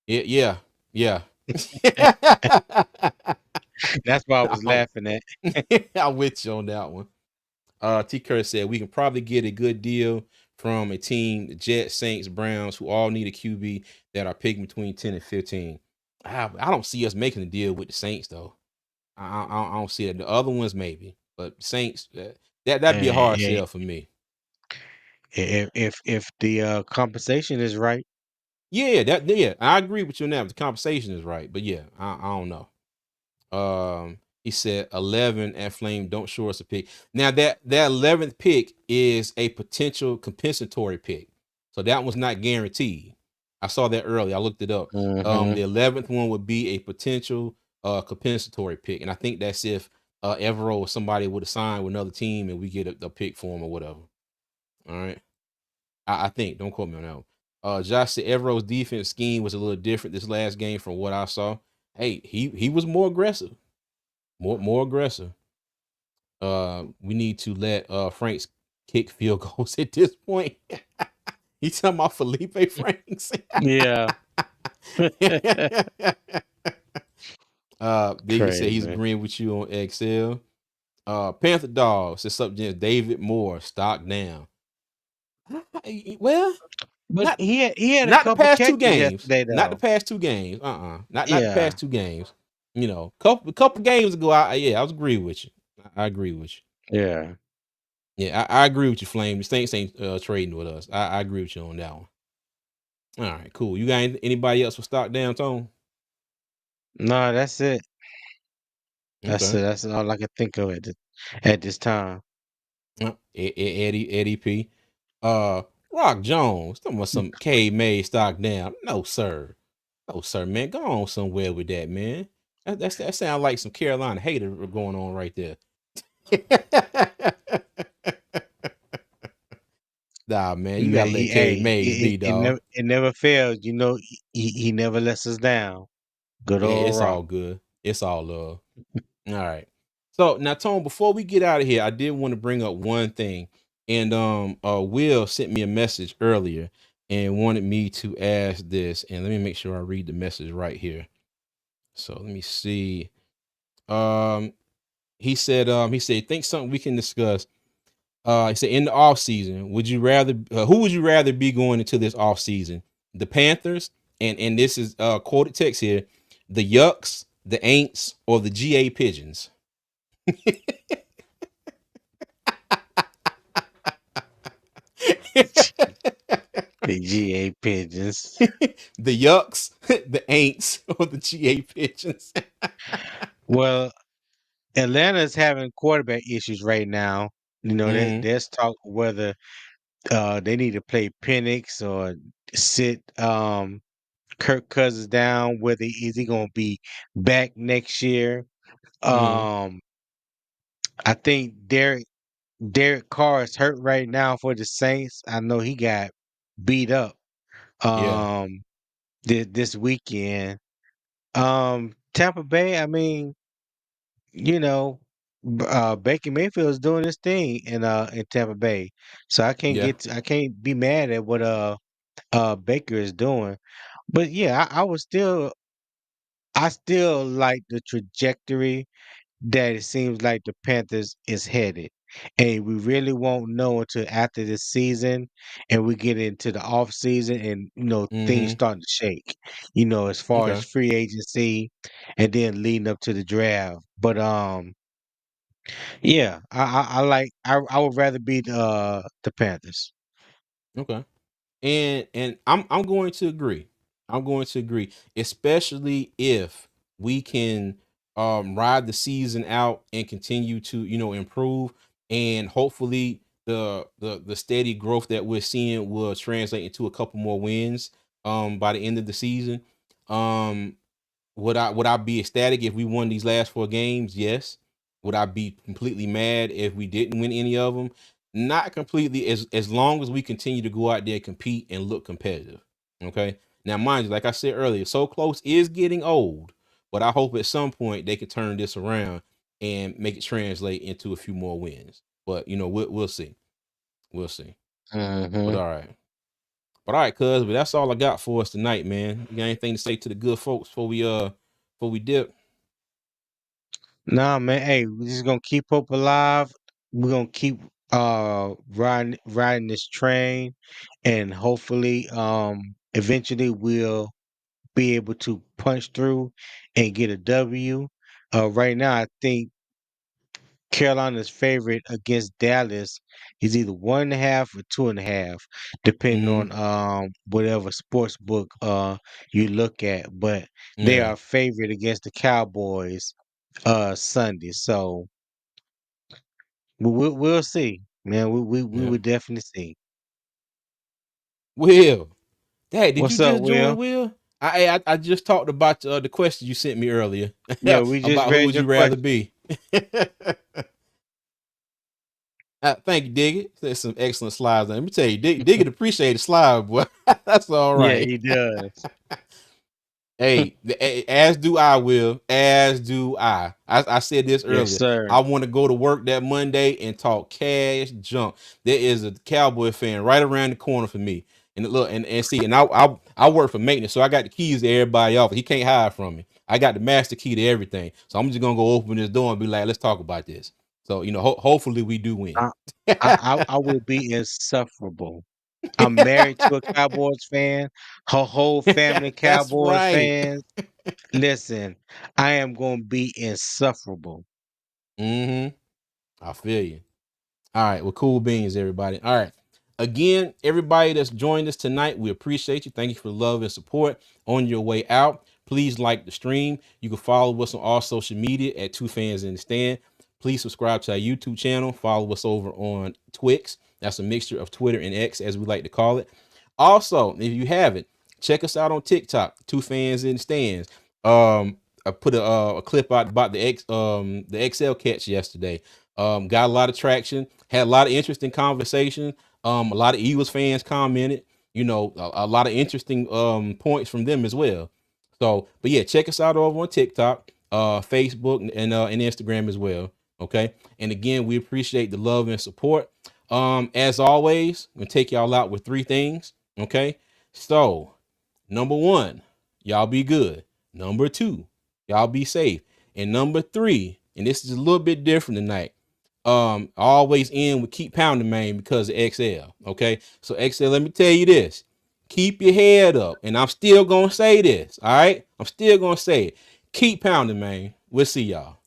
Yeah, yeah, yeah. That's why I was I'm, laughing at. I'm with you on that one. T. Curtis said we can probably get a good deal from a team, the Jets, Saints, Browns, who all need a QB that are picking between 10 and 15. I don't see us making a deal with the Saints though. I don't see it. The other ones maybe, but Saints that'd be a hard Yeah, sell for me. if the compensation is right. Yeah, I agree with you now. If the conversation is right, but yeah, I don't know. He said 11 at Flame. Don't show us a pick. Now that 11th pick is a potential compensatory pick, so that one's not guaranteed. I saw that earlier. I looked it up. Hmm. The 11th one would be a potential compensatory pick, and I think that's if Evero or somebody would have signed with another team and we get a pick for him or whatever. All right. I think. Don't quote me on that one. Josh said Evero's defense scheme was a little different this last game from what I saw. Hey, he was more aggressive. More aggressive. We need to let Franks kick field goals at this point. He's talking about Felipe Franks. Yeah. Then he said he's Crazy. agreeing with you on Excel. Panther Dog says something. David Moore stock down. Well, But not he had a not the couple past two catches games. yesterday Not the though. past two games. Not the Yeah. past two games. Couple games ago. I was agree with you. I agree with you. Yeah. Yeah, I agree with you, Flame. The Saints ain't trading with us. I agree with you on that one. All right, cool. You got anybody else for stock down, Tone? No, that's it. That's Okay. it. That's all I can think of at this time. Eddie P. Uh, Rock Jones. Talking about some K May stock down. No, sir. No, sir, man. Go on somewhere with that, man. That sounds like some Carolina hater going on right there. Nah, man, you Man, gotta let K Mays be, it never dog. fails. He never lets us down. Good old It's Rock. all good. It's all love. All right. So now, Tone, before we get out of here, I did want to bring up one thing. And Will sent me a message earlier and wanted me to ask this. And let me make sure I read the message right here. So let me see. Um, he said, think something we can discuss. He said, in the off season, would you rather who would you rather be going into this off season? The Panthers, and this is quoted text here, the Yucks, the Aints, or the GA Pigeons? The GA pigeons. The Yucks, the Aints, or the GA Pigeons? Well, Atlanta's having quarterback issues right now. You know, Mm-hmm. there's talk whether they need to play Penix or sit Kirk Cousins down. Whether is he going to be back next year? Mm-hmm. Um, I think Derek Carr is hurt right now for the Saints. I know he got beat up Yeah. um this weekend. Tampa Bay, I mean, you know, Baker Mayfield's doing his thing in Tampa Bay. So Yeah. I can't be mad at what Baker is doing. But yeah, I still like the trajectory that it seems like the Panthers is headed. And we really won't know until after this season and we get into the off season and things Mm-hmm. start to shake. As far as Okay. free agency and then leading up to the draft. But yeah, I would rather be the Panthers. Okay. And I'm going to agree. I'm going to agree, especially if we can ride the season out and continue to, improve, and hopefully the steady growth that we're seeing will translate into a couple more wins by the end of the season. Um would I be ecstatic if we won these last 4 games? Yes. Would I be completely mad if we didn't win any of them? Not completely, as long as we continue to go out there, compete, and look competitive. Okay. Now, mind you, like I said earlier, so close is getting old, but I hope at some point they could turn this around and make it translate into a few more wins. But we'll see. We'll see. But Hmm. all right. But all right, cuz, but that's all I got for us tonight, man. You got anything to say to the good folks before we dip? Nah, man. Hey, we're just gonna keep hope alive. We're gonna keep riding this train, and hopefully, eventually we'll be able to punch through and get a W. Right now, I think Carolina's favorite against Dallas is either 1.5 or 2.5, depending Mm-hmm. on whatever sports book you look at. But they Yeah. are favorite against the Cowboys Sunday. So we'll see, man. We Yeah. would definitely see. Will. Dad, did you What's up, just Will? join, Will? I just talked about the question you sent me earlier Yeah, we just about who read would your you rather question. be. Thank you, Diggy. There's some excellent slides. Let me tell you, Diggy appreciate the slide, boy. That's all Yeah, right. he does. Hey, as do I, Will. As do I. I said this Yes, earlier. sir. I want to go to work that Monday and talk cash junk. There is a Cowboy fan right around the corner for me. And look, and see, and I work for maintenance, so I got the keys to everybody off. He can't hide from me. I got the master key to everything. So I'm just gonna go open this door and be like, let's talk about this. So hopefully we do win. I, I will be insufferable. I'm married to a Cowboys fan. Her whole family That's Cowboys right. fans. Listen, I am going to be insufferable. Hmm. I feel you. All right. Well, cool beans, everybody. All right. Again, everybody that's joined us tonight, we appreciate you. Thank you for the love and support. On your way out, please like the stream. You can follow us on all social media at Two Fans in the Stand. Please subscribe to our YouTube channel. Follow us over on Twix. That's a mixture of Twitter and X, as we like to call it. Also, if you haven't, check us out on TikTok, Two Fans in the Stands. I put a clip out about the XL catch yesterday. Got a lot of traction, had a lot of interesting conversation. A lot of Eagles fans commented, a lot of interesting points from them as well. So, but yeah, check us out over on TikTok, Facebook, and Instagram as well. Okay. And again, we appreciate the love and support. As always, I'm gonna take y'all out with three things. Okay. So, number one, y'all be good. Number two, y'all be safe. And number three, and this is a little bit different tonight. I always end with keep pounding, man, because of XL. Okay. So XL, let me tell you this. Keep your head up. And I'm still gonna say this. All right. I'm still gonna say it. Keep pounding, man. We'll see y'all.